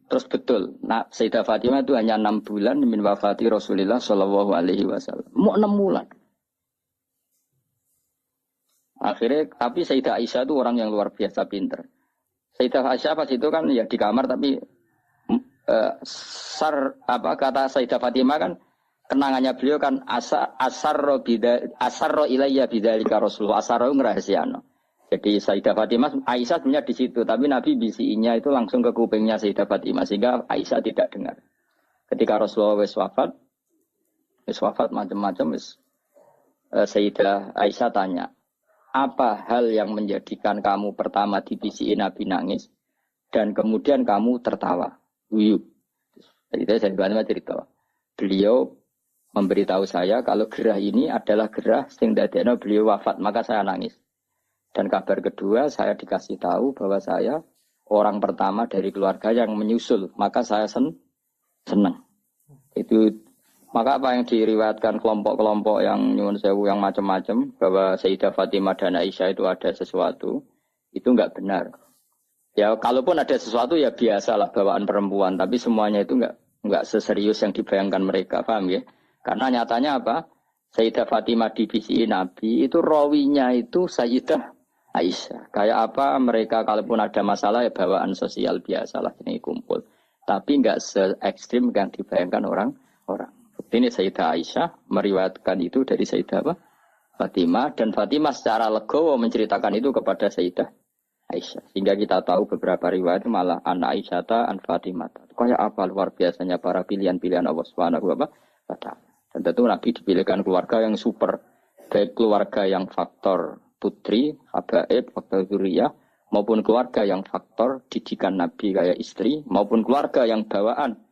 Terus betul, nah Sayyidah Fatimah itu hanya 6 bulan min wafati Rasulullah Shallallahu Alaihi Wasallam. Mau 6 bulan. Akhirnya, tapi Sayyidah Aisyah itu orang yang luar biasa pinter. Sayyidah Aisyah pas itu kan ya di kamar tapi kata Sayyidah Fatimah kan kenangannya beliau kan asarro ilayya bidzalika Rasulullah asarro ngrahasiano. Jadi Sayyidah Fatimah Aisyah sebenarnya di situ tapi Nabi bisinya itu langsung ke kupingnya Sayyidah Fatimah sehingga Aisyah tidak dengar. Ketika Rasulullah wis wafat macam-macam Sayyidah Aisyah tanya, apa hal yang menjadikan kamu pertama dibisiin Nabi nangis dan kemudian kamu tertawa? Uyup. Jadi saya Fatimah cerita. Beliau memberitahu saya kalau gerah ini adalah gerah sing dadekno beliau wafat, maka saya nangis. Dan kabar kedua saya dikasih tahu bahwa saya orang pertama dari keluarga yang menyusul, maka saya senang. Itu maka apa yang diriwayatkan kelompok-kelompok yang nyuwun sewu yang macam-macam bahwa Sayyidah Fatimah dan Aisyah itu ada sesuatu, itu enggak benar. Ya kalaupun ada sesuatu ya biasalah bawaan perempuan, tapi semuanya itu enggak seserius yang dibayangkan mereka, paham ya? Karena nyatanya apa? Sayyidah Fatimah divisi Nabi itu rawinya itu Sayyidah Aisyah. Kayak apa mereka kalaupun ada masalah ya bawaan sosial biasalah ini kumpul. Tapi enggak se-ekstrim yang dibayangkan orang-orang. Ini Sayyidah Aisyah meriwayatkan itu dari Sayyidah Fatimah dan Fatimah secara legowo menceritakan itu kepada Sayyidah Aisyah. Sehingga kita tahu beberapa riwayat malah anak Aisyah an Fatimah. Kayak apa luar biasanya para pilihan-pilihan Allah Subhanahu wa taala. Dan tentu Nabi dipilihkan keluarga yang super. Baik keluarga yang faktor putri, habaib, faktor zuriyah, maupun keluarga yang faktor didikan Nabi kayak istri, maupun keluarga yang bawaan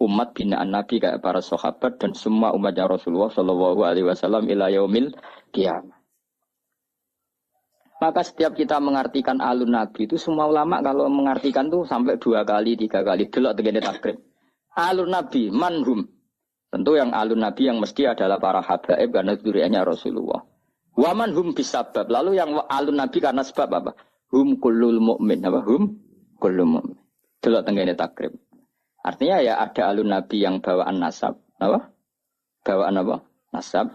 umat binaan Nabi kayak para sahabat dan semua umatnya Rasulullah Shallallahu Alaihi Wasallam ila yaumil qiyamah. Maka setiap kita mengartikan alun Nabi itu semua ulama kalau mengartikan tuh sampai 2 kali, 3 kali delok tegene takrib. Alun Nabi manhum. Tentu yang alun Nabi yang mesti adalah para habaib karena dzurriyyahnya Rasulullah. Wa manhum bisabab. Lalu yang alun Nabi karena sebab apa? Hum kullul mu'min. Apa? Hum kullul mu'min. Delok tegene takrib. Artinya ya ada alun Nabi yang bawaan nasab. Apa? Bawaan apa? Nasab.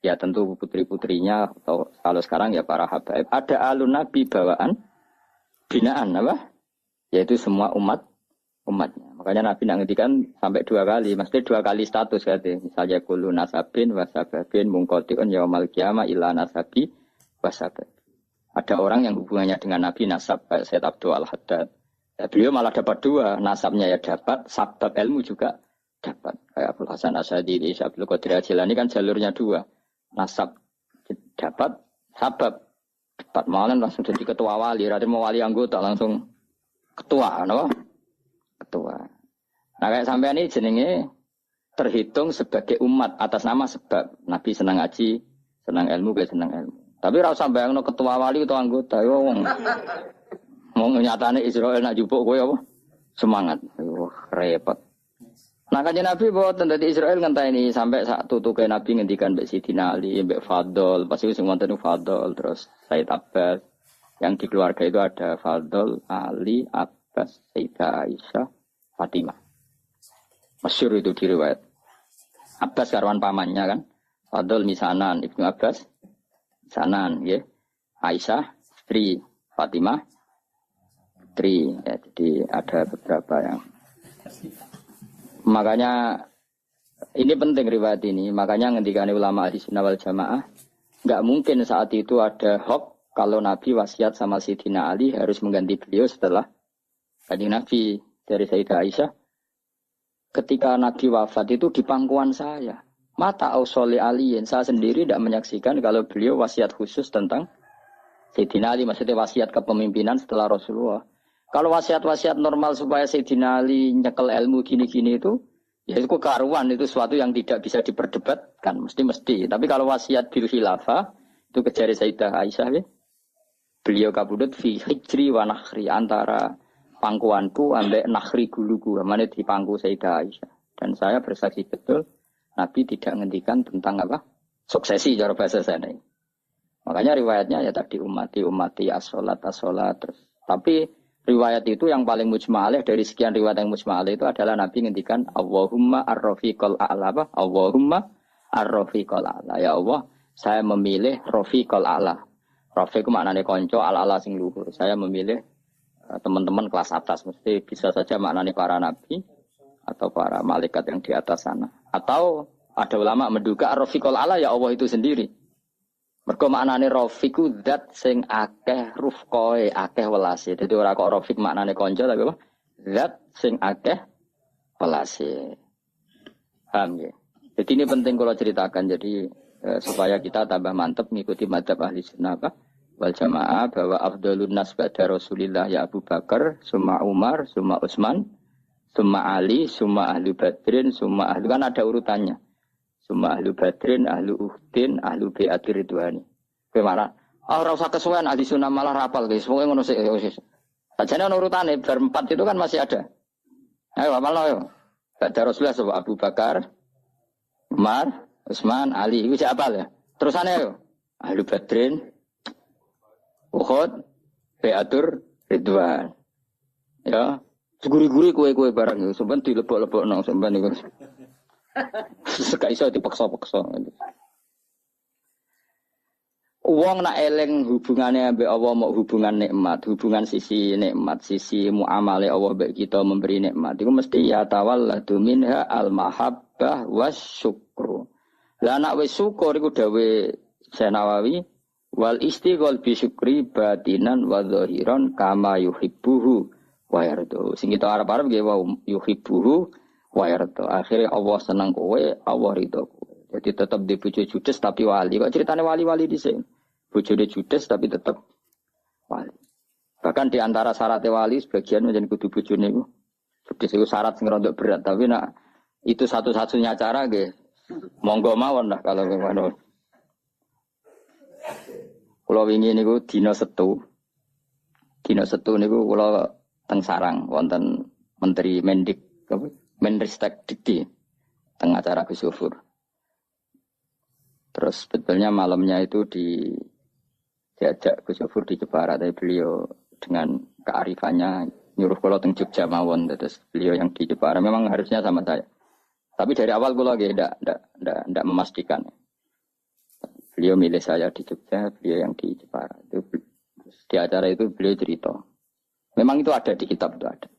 Ya tentu putri-putrinya atau kalau sekarang ya para habaib. Ada alun Nabi bawaan binaan apa? Yaitu semua umatnya. Makanya Nabi ngendikan sampai 2 kali, mesti 2 kali status katanya. Misalnya kullu nasabin wasababin mungqati'un yaumal qiyamah ila nasabi wasabab. Ada orang yang hubungannya dengan Nabi nasab kayak Sayyid Abdul Al-Haddad. Ya, beliau malah dapat 2, nasabnya ya dapat, sabab ilmu juga dapat. Kayak Abdul Hasan Asy'ari, Syekh Abdul Qadir Jilani kan jalurnya 2. Nasab dapat, sabab dapat. Malah langsung jadi ketua wali, berarti mau wali anggota langsung ketua, no? Ketua. Nah kayak sampean ini jenenge terhitung sebagai umat atas nama sebab Nabi senang ngaji, senang ilmu, gak senang ilmu. Tapi ora usah bayangno ketua wali atau anggota, yo wong. Mau nyatane Israel nak jupuk kowe apa? Semangat. Repot. Nah kanjeng Nabi boten dadi Israel ngenteni sampai sak tutuke Nabi ngendikan mbek Sidina Ali, mbek Fadl, pasti sing wonten Fadl, terus Said Abbas. Yang di keluarga itu ada Fadl, Ali, Abbas, Sayyidah Aisyah, Fatimah. Masyhur itu di riwayat. Abbas karwan pamannya kan. Fadl misanan, Ibnu Abbas misanan, ya. Aisyah, istri Fatimah, istri. Ya, jadi ada beberapa yang. Makanya ini penting riwayat ini. Makanya ngendikane ulama Ahlussunnah wal Jamaah, enggak mungkin saat itu ada hoax kalau Nabi wasiat sama Sayyidina Ali harus mengganti beliau setelah Kanjeng Nabi. Dari Sayyidah Aisyah, ketika Nabi wafat itu di pangkuan saya. Mata ausoli aliin. Saya sendiri tidak menyaksikan kalau beliau wasiat khusus tentang Sayyidina Ali, maksudnya wasiat kepemimpinan setelah Rasulullah. Kalau wasiat-wasiat normal supaya Sayyidina Ali nyekel ilmu gini-gini itu, ya itu kekaruan, itu sesuatu yang tidak bisa diperdebatkan, mesti. Tapi kalau wasiat bil khilafah, itu kejar Sayyidah Aisyah, ya. Beliau kabudut fi hijri wa nakhri, antara pangkuanku ambek nakhri guluku, mana di pangku Sayyidah Aisyah. Dan saya bersaksi betul, Nabi tidak ngendikan tentang apa? Suksesi cara bahasa sana. Makanya riwayatnya ya tadi umati as-sholat. Tapi riwayat itu yang paling mujma'alih dari sekian riwayat yang mujma'alih itu adalah Nabi ngendikan Allahumma ar-rafiqal a'la apa? Allahumma ar-rafiqal a'la. Ya Allah, saya memilih rafiqal a'la. Rafiq itu maknanya konco, al-a'la sing luhur. Saya memilih teman-teman kelas atas. Mesti bisa saja maknanya para nabi atau para malaikat yang di atas sana. Atau ada ulama menduga ar-rafiqal a'la ya Allah itu sendiri. Mergo maknane rafiqu zat sing akeh rufqoe, akeh welase. Dadi ora kok rafiq maknane kanca tapi apa? Zat sing akeh welase. Paham ya? Jadi ini penting kalau ceritakan jadi supaya kita tambah mantap mengikuti madzhab ahli sunnah wal jamaah bahwa afdhalun nas ba'da Rasulillah ya Abu Bakar, summa Umar, summa Utsman, summa Ali, summa ahli Badrin, summa ahli kan ada urutannya. Suma ahlu badrin, ahlu uhdin, ahlu bi'atir ridwani. Bagaimana? Ora usah kesuwen ahli sunnah malah rapal guys. Pokoke ngono sik. Sajane ono urutane bar 4 itu kan masih ada. Ayo hafalno yo. Ba'da Rasulullah sapa Abu Bakar, Umar, Utsman, Ali. Iku siapa ya? Terusane yo. Ahlu badrin, Uhud, bi'atur ridwan. Ya. Seguri-guri kue-kue barang yo. Sampeyan dilebok-lebokno sampeyan iku. Sekak iso dipaksa-paksa. Wong nak eling hubungane ambek Allah mau hubungan nikmat, hubungan sisi nikmat, sisi muamale Allah mbek kita memberi nikmat. Iku mesti ya tawalladu minha al-mahabbah wasyukru. Lah nak wis syukur iku dawuh Nawawi wal istighol bi syukri batinan wa zahiran kama yuhibbuhu wa yardu. Sing kita arep-arep nggih wa yuhibbuhu wa yarda. Akhirnya Allah senang kowe, Allah ridho kowe. Jadi tetap di bojo judes tapi wali. Kok ceritanya wali-wali di sini? Bojone judes tapi tetap wali. Bahkan di antara syarat wali sebagian menjadi kudu bojone iku. Judes itu syarat sing rada berat, tapi nak itu satu-satunya cara nggih. Monggo mawon lah kalau ngono. Kula wingi niku dina Setu. Dina Setu niku kula teng sarang wonten Menteri Mendik Menristek Dikti tengah acara Gus Yufur. Terus sebetulnya malamnya itu diajak Gus Yufur di Jepara, tapi beliau dengan kearifannya nyuruh kalau teng Jogja mawon, terus beliau yang di Jepara memang harusnya sama saya. Tapi dari awal gue lagi tidak memastikan. Beliau milih saya di Jogja, beliau yang di Jepara. Itu di acara itu beliau cerita. Memang itu ada di kitab itu ada.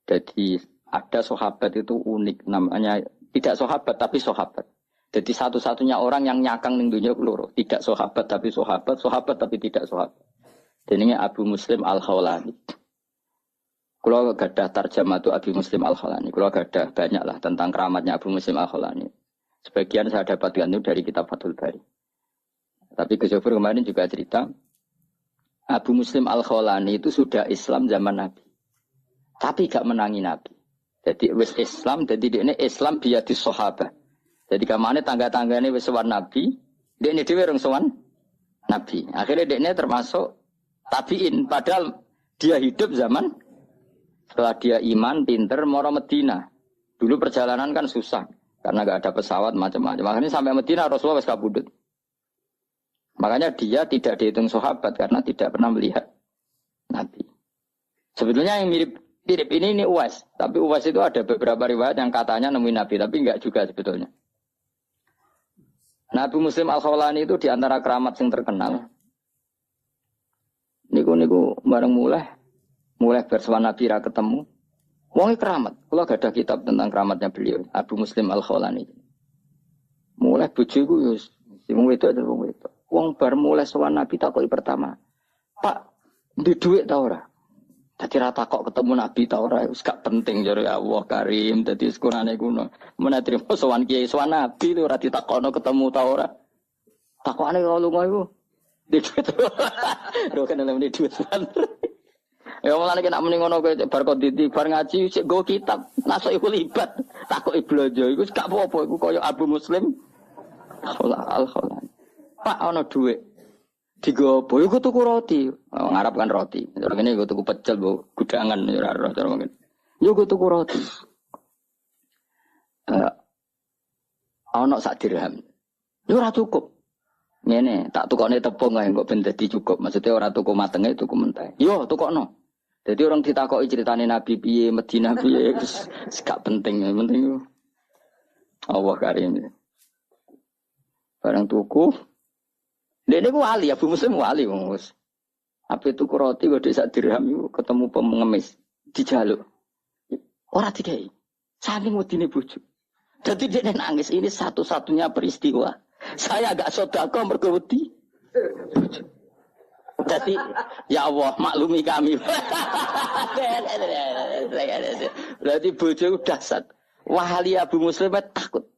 Jadi ada sahabat itu unik namanya, tidak sahabat tapi sahabat. Jadi satu-satunya orang yang nyakang ning dunia keloro, tidak sahabat tapi sahabat, sahabat tapi tidak sahabat. Jenenge Abu Muslim Al-Khawlani. Kalau gadah tarjamah itu Abu Muslim Al-Khawlani, kalau gadah banyak lah tentang keramatnya Abu Muslim Al-Khawlani. Sebagian saya dapatkan itu dari kitab Fathul Bari. Tapi Gus Yufur kemarin juga cerita, Abu Muslim Al-Khawlani itu sudah Islam zaman Nabi. Tapi gak menangi Nabi. Jadi wis Islam, jadi dia ini Islam biadis sahabat. Jadi kamane tangga-tanggane wis sowan Nabi, dia ini dhewe rung sowan Nabi. Akhirnya dia ini termasuk tabiin, padahal dia hidup zaman setelah dia iman, pinter, moro Medina. Dulu perjalanan kan susah karena gak ada pesawat macam-macam. Makanya sampai Medina Rasulullah wis kabudut. Makanya dia tidak dihitung sahabat karena tidak pernah melihat Nabi. Sebetulnya yang mirip ini Uwais, tapi Uwais itu ada beberapa riwayat yang katanya nemuin Nabi, tapi enggak juga sebetulnya. Nabi Muslim Al-Khawlani itu diantara keramat yang terkenal. Niku bareng mulai bersuara Nabi ra ketemu. Wongnya keramat. Kalau gak ada kitab tentang keramatnya beliau, Abu Muslim Al-Khawlani. Mulai bojoku yo sing wedok ada wong wedok. Wong bar mulai sowan Nabi takoki pertama, "Pak, ndek dhuwit ta ora?" Dadi rata kok ketemu Nabi ta ora wis gak penting jare Allah Karim dadi sekurane kuno. Men trimo sowan kiai sowan Nabi ora ditakono ketemu ta ora. Takokane kok lunga iku. Di duit. Lho kan nemeni duit. Ya mulane nek muni ngono kowe bar kok bar ngaji sik nggo kitab. Nasuk iku libat. Takoki blonjo iku gak apa-apa iku kaya Abu Muslim. Alhamdulillah. Pak ana dhuwit. Digopo iku tuku roti. Ngarep kan roti. Terus ngene iku tuku pecel, Bu. Gudangan ora ora cara mungkin. Yo iku tuku roti. Ana sak dirham. Yo ora cukup. Ngene, tak tukokne tepung ae kok ben dadi cukup. Maksudnya ora tuku matenge, tuku mentah. Yo tukokno. Jadi orang ditakoki ceritane Nabi piye, Madinah piye, wis gak penting, penting Allah Karim. Barang tuku. Dene ku wali, Abu Muslim wali wong wis. Ape tuku roti kok sak dirham iku ketemu pengemis dijaluk. Ora dikai. Saking wedine bojo. Dadi dia nangis, ini satu-satunya peristiwa. Saya agak sedekah mergo wedi. Jadi ya Allah maklumi kami. Berarti bojo udah sat. Wali Abu Muslim takut.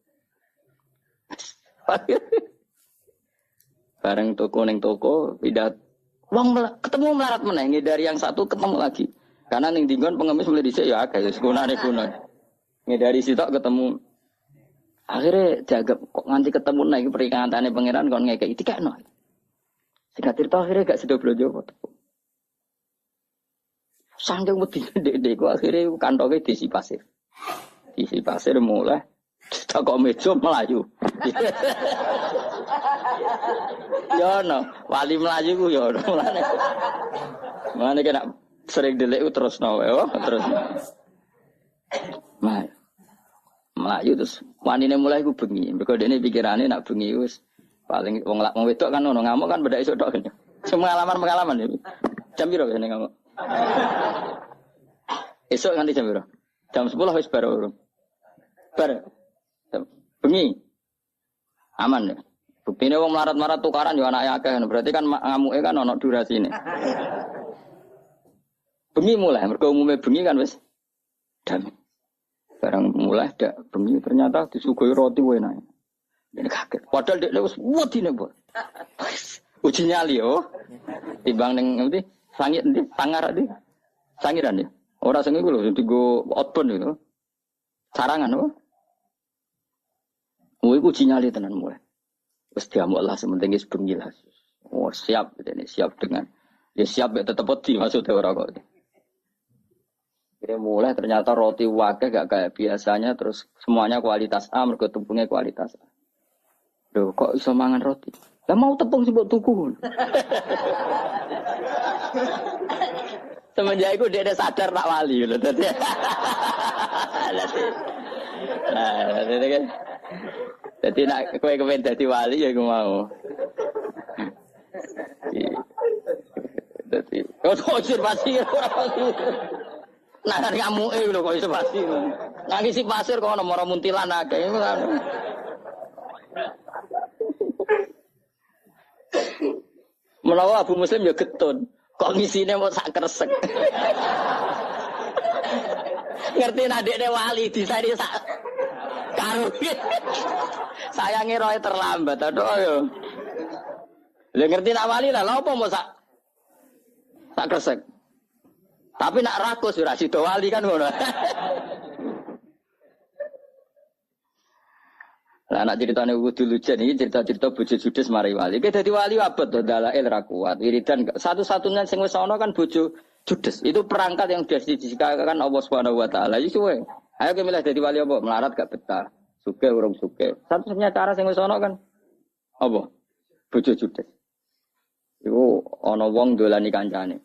Bareng toko ning toko pindah wong ketemu melarat meneh dari yang satu ketemu lagi. Karena ning dinggon pengemis mulai dhisik ya akeh wis gunane. Ngedari sitok ketemu. Akhirnya jaga kok nganti ketemu nek peringatane pangeran kon ngekeki dikekno. Singkat cerita akhirnya gak sedo blojo kok. Sangking wedi ndek-ndek kok akhirnya kantonge diisi pasir. Diisi pasir mulai tak kok meja melayu. Ya no, wali melayu ku ya ono mulane. Mulane kena sering delik terus no, terus. Melayu terus wanine mulai ku bengi. Mergo dene pikirane nak bengi wis paling wong wedok kan ono ngamuk kan beda esuk tok kan. Pengalaman ya. Jam piro kene ngamuk? Esuk nganti jam piro? Jam 10 wis baru. Bengi. Aman ya. Buktine wong melarat-melarat tukaran yo anake akeh berarti kan ngamuke kan ono durasine. Bengi mulai mergo umume bengi kan wis damai. Barang mulai dak bengi ternyata disuguhi roti enak. Ini kaget. Padahal dia wis wedine, Bu. Uji nyali yo. Timbang ning ngendi? Sangit endi? Sangar endi? Sangiran ya. Ora sing iku lho digo outbound itu. Sarangan apa? Iku uji nyali tenan mulai. Wis diamuk lah sementing wis bengi lah. Oh, siap ini siap dengan ya siap ya tetep wedi maksudnya ora kok. Dia mulai ternyata roti wakil gak kayak biasanya terus semuanya kualitas A mergo tepungnya kualitas A. Loh kok iso mangan roti? Lah mau tepung sih mbok tuku. Semenjak itu dia sadar tak wali lho dadi. Nah, dadi kan. Dadi nek kowe kepen dadi wali ya aku mau. Dadi kok observasi ora pasti. Nah kan ngamuke lho kok iso pasti. Nangisi pasir kok ono mara muntilan akeh iku kan. Menawa Abu Muslim ya getun. Kok ngisine mau sak kresek. Ngerti adikne wali disani sak karo. Sayange roe terlambat aduh yo. Lah ngerti nak wali lah lha opo mau sak kresek. Tapi nak rakus ora sida wali kan ngono. Lah anak ceritane kudu lujen iki cerita-cerita bojo judes mari wali. Ki dadi wali abot to dalail ra kuat. Wiridan satu-satunya sing wis ana kan bojo judes. Itu perangkat yang sudah disikakan Allah Subhanahu wa taala. Iki suwe. Ayo ki milih dadi wali apa? Melarat gak betah. Sugih urung sugih. Satu-satunya cara sing wis ana kan apa? Bojo judes. Iku ana wong dolani kancane.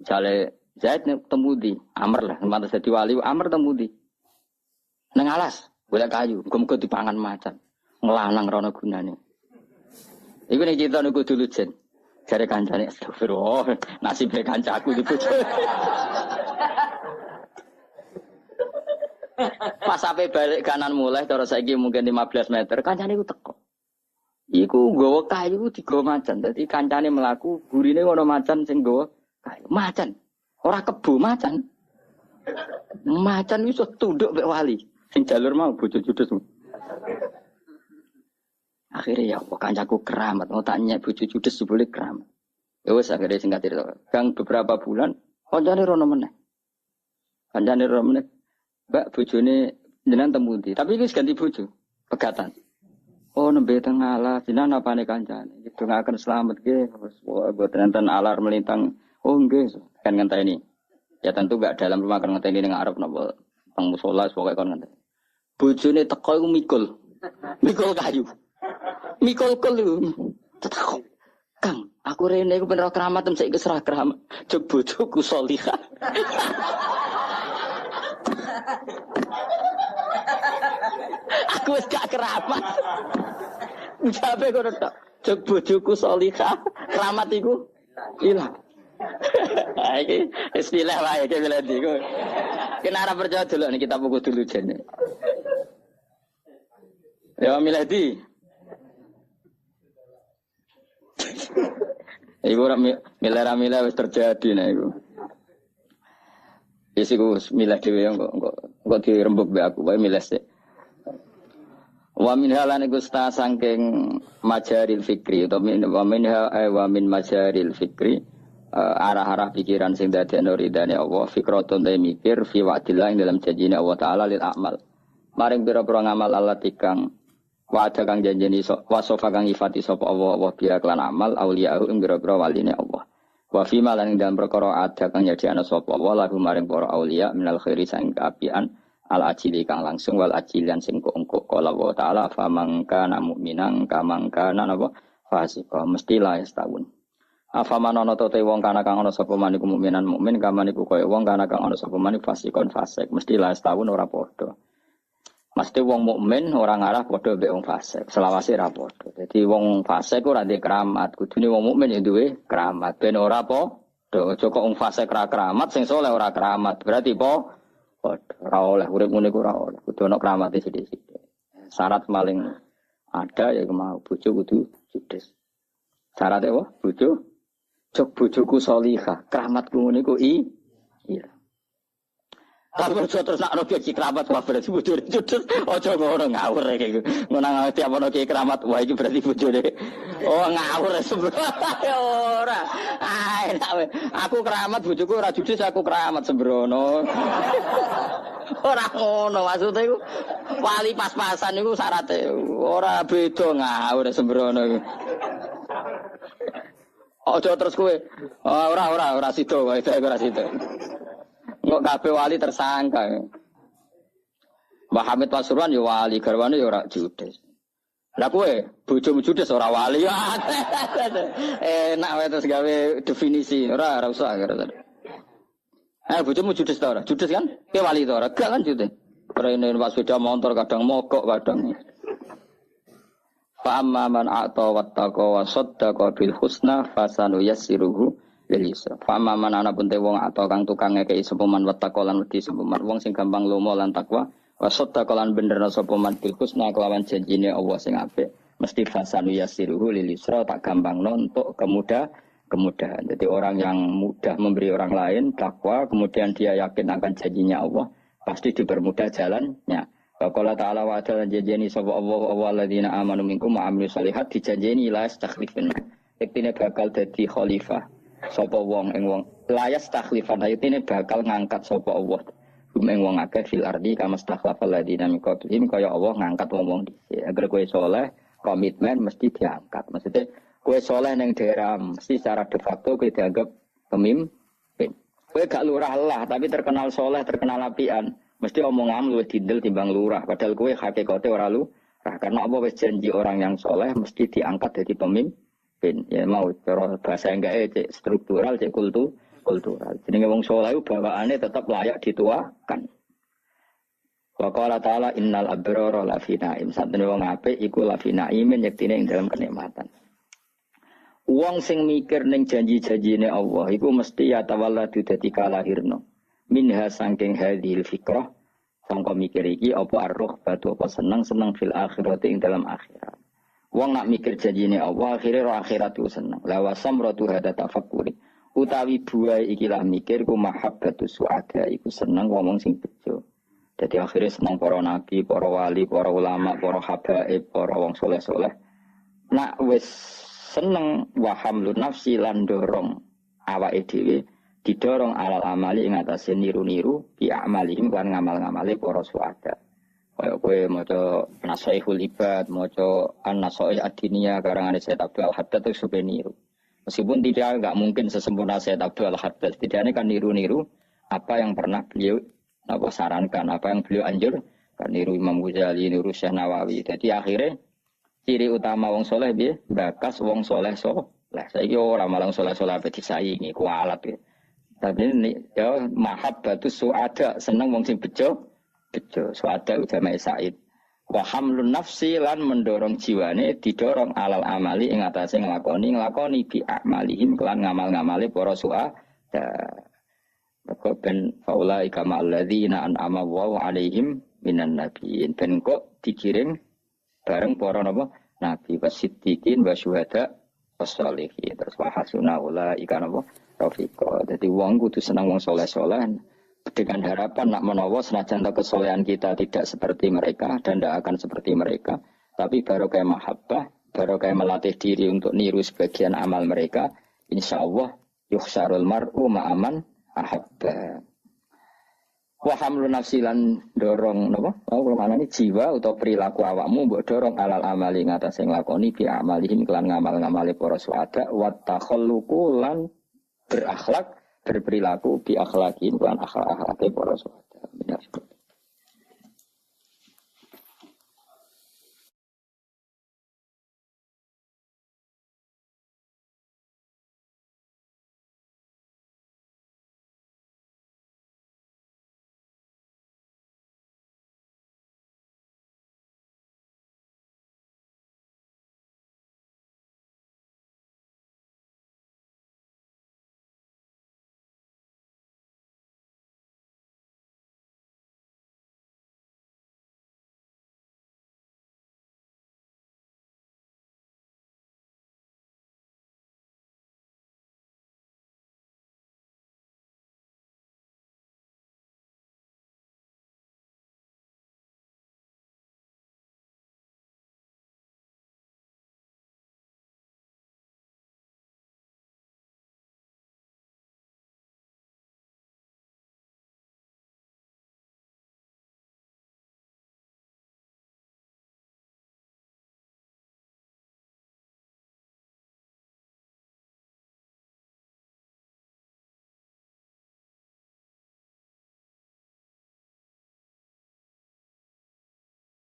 Misale Zaid temu di Amr lah, mantas dadi wali Amr temu di nang alas. Boleh kayu, muga-muga dipangan macan. Nglanang rono gunane. Iku nek cerita niku dulu jen. Jare kancane astagfirullah, nasibe kancaku di bojo. Pas sampai balik kanan mulai terus saiki mungkin 15 meter, kancane iku teko. Iku nggawa kayu digawa macan. Dadi kancane mlaku, gurine ono macan sing nggawa kayu. Macan. Ora kebo macan. Macan iso tunduk mek wali. Sing jalur mau bojo judes. Akhirnya ya apa kancaku keramat. Mau tanya bojo judes boleh keramat. Ya wis akhirnya singkat cerita. Gang beberapa bulan kancane rono meneh. Kancane rono meneh. Mbak bojone jenengan temu ndi? Tapi iki ganti bojo. Pegatan. Oh nembe teng alas, jenengan apane kancane? Itu ngaken selamat nggih. Buat nenten alar melintang. Oh nggih, kan ngenteni. Ya tentu enggak dalam rumah kan ngenteni ning arep napa teng musala pokoke kon ngenteni. Bojone teko iku mikul. Mikul kayu. Mikul kelu. Tetakok. Kang, aku rene iku bener keramat tem saiki serah keramat. Jog bojoku salihah. Aku wis gak keramat. Ucape kono tok. Jog bojoku salihah, keramat iku ilang. Iki istilah wae iki biladi ku. Kena ora percaya delok nih kita buku dulu jene. Ya miladi. Iku ora milera wis terjadi nah iku. Wis iku milih dhewe kok dirembuk be aku wae milih sik. Wa min halan iku saking majaril fikri utawa wa min majaril fikri arah-arah pikiran sing dadekno ridane Allah fikratun ta mikir fi wa'dillah ing dalam janjine Allah taala lil amal. Maring pira-pira ngamal Allah tikang wa'ada kang janjeni wasofa kang ifati sapa Allah biya kelan amal auliya ing pira-pira waline Allah. Wa fi malan ing dalam perkara ada kang nyediakno sapa Allah lagu maring para auliya minal khairi sang kaapian al ajili kang langsung wal ajilian sing engko kala wa taala famangka mu'minan kamangka napa fasika mestilah setahun. Afamanono te wong kana kang ana sapa maniku mukminan mukmin kamaniku kaya wong kana kang ana sapa maniku fasikon fasik mestilah setahun ora padha. Mesti wong mukmin ora ngarah padha mbek wong fasik, selawase ora padha. Dadi wong fasik ora ndek keramat, kudune wong mukmin ya duwe keramat ben ora padha. Aja kok wong fasik ora keramat sing saleh ora keramat. Berarti ora oleh urip ngene iku ora oleh. Kudu ana kramate sithik-sithik. Syarat paling ada ya mau bojo kudu judes. Syaratnya apa? Bojo jog bojoku salihah, keramatku ngene iku iya. Tapi terus nak robi iki keramat wah berarti bojone judes. Aja ngono ngawur iki. Ngono ngerti apa ono ki keramat wah iki berarti bojone. Oh ngawur ora. Aku keramat bojoku ora judes aku keramat sembrono. Ora ngono maksudnya iku wali pas-pasan iku syaratnya ora beda ngawur sembrono iku. Ojo terus kowe ora sida wae ora sida. Kok kabeh wali tersangka. Mbah Hamid Pasuruan ya wali, garwane ya ora judes. Lah kowe bojomu judes ora wali. Enak wae terus gawe definisi. Ora usah kira. Bojomu judes ta ora? Judes kan? Kowe wali ta ora? Gak kan judes. Rene pas sepeda motor kadang mogok kadang. Fa amma man a'ta wattaqa wa saddaqa bil husna fasanu yassiruhu lil yusra. Fa amma man ana pun te wong atau kang tukang ngekeki sapa man wattaqa lan wedi sapa man wong sing gampang lomo lan takwa wa saddaqa lan bener sapa man bil husna kelawan janjine Allah sing apik mesti fasanu yassiruhu lil yusra tak gampangno untuk kemudahan. Jadi orang yang mudah memberi orang lain takwa kemudian dia yakin akan janjinya Allah pasti dipermudah jalannya. Qala ta'ala wa ta'ala janjeni sapa Allah alladzina amanu minkum wa amilus shalihat dijanjeni la yastakhlifun. Yektine bakal dadi khalifah. Sapa wong ing wong la yastakhlifun yektine bakal ngangkat sapa Allah. Ing wong akeh fil ardi kama stakhlafal ladzina min qablihim kaya Allah ngangkat wong dhisik. Agar kowe saleh, komitmen mesti diangkat. Maksudnya kowe saleh ning daerah mesti secara de facto kowe dianggap pemimpin. Kowe gak lurah lah tapi terkenal saleh, terkenal apian. Mesti omongan lu didel timbang lurah padahal kowe hakikate ora lurah karena apa wis janji orang yang soleh mesti diangkat jadi pemimpin ya mau cara bahasa enggak cek struktural cek kultural jenenge wong soleh bawaane tetap layak dituakan wa qala ta'ala innal abrara lafi na'im satene wong apik iku lafi na'imin yektine ing dalam kenikmatan wong sing mikir ning janji-janjine Allah iku mesti ya tawalladu dadi kalahirno minha sangking hadhil fikrah sangka mikir iki apa arruh batu apa seneng fil akhirat ing dalam akhirat wong nak mikir janjine Allah akhire ro akhirat ku seneng la wasamratu hada tafakkuri utawi buai ikilah mikir ku mahabbatus suada iku seneng ngomong sing bejo. Jadi akhirnya seneng para nabi, para wali, para ulama, para habaib, para wong soleh-soleh. Nak wis seneng wahamlu nafsi lan dorong awake dhewe didorong alal amali ing atase niru-niru bi amalihim lan ngamal-ngamale para suada. Kaya kowe maca Nasaihul Ibad, maca An-Nasaih Ad-Diniyah karangan Sayyid Abdul Haddad itu supaya niru. Meskipun tidak enggak mungkin sesempurna Sayyid Abdul Haddad, setidaknya kan niru-niru apa yang pernah beliau sarankan, apa yang beliau anjurkan, niru Imam Ghazali, niru Syekh Nawawi. Jadi akhirnya ciri utama wong soleh piye? Bakas wong soleh soleh. Saiki ora malang soleh-soleh ape disaingi kualat ya. Tapi ini ya mahabbatus suada, seneng wong sing bejo. Suada jama'i Said. Wa hamlun nafsi lan mendorong jiwane didorong alal amali ing atase nglakoni bi amalihim kelan ngamal-ngamale para suada. Maka ben faulaika ma'alladzina an'ama Allahu 'alaihim minan nabiyyin. Ben kok dikirim bareng para napa? Nabi wasiddiqin wa syuhada wassalihin. Terus wa hasuna ulaika napa? Rafiqa. Dadi wong kudu seneng wong saleh-saleh dengan harapan nak menawa senajan kesolehan kita tidak seperti mereka dan tidak akan seperti mereka. Tapi baru kayak mahabbah, baru kayak melatih diri untuk niru sebagian amal mereka. Insyaallah yukhsarul mar'u ma'aman ahabba. Wa hamlu nafsilan dorong napa? Mana ini jiwa atau perilaku awakmu mbok dorong alal amali ngatas sing lakoni bi amalihim kelan ngamal-ngamale para suada wa takhalluqu lan berakhlak berperilaku bi akhlaqin kelan akhlak para suada.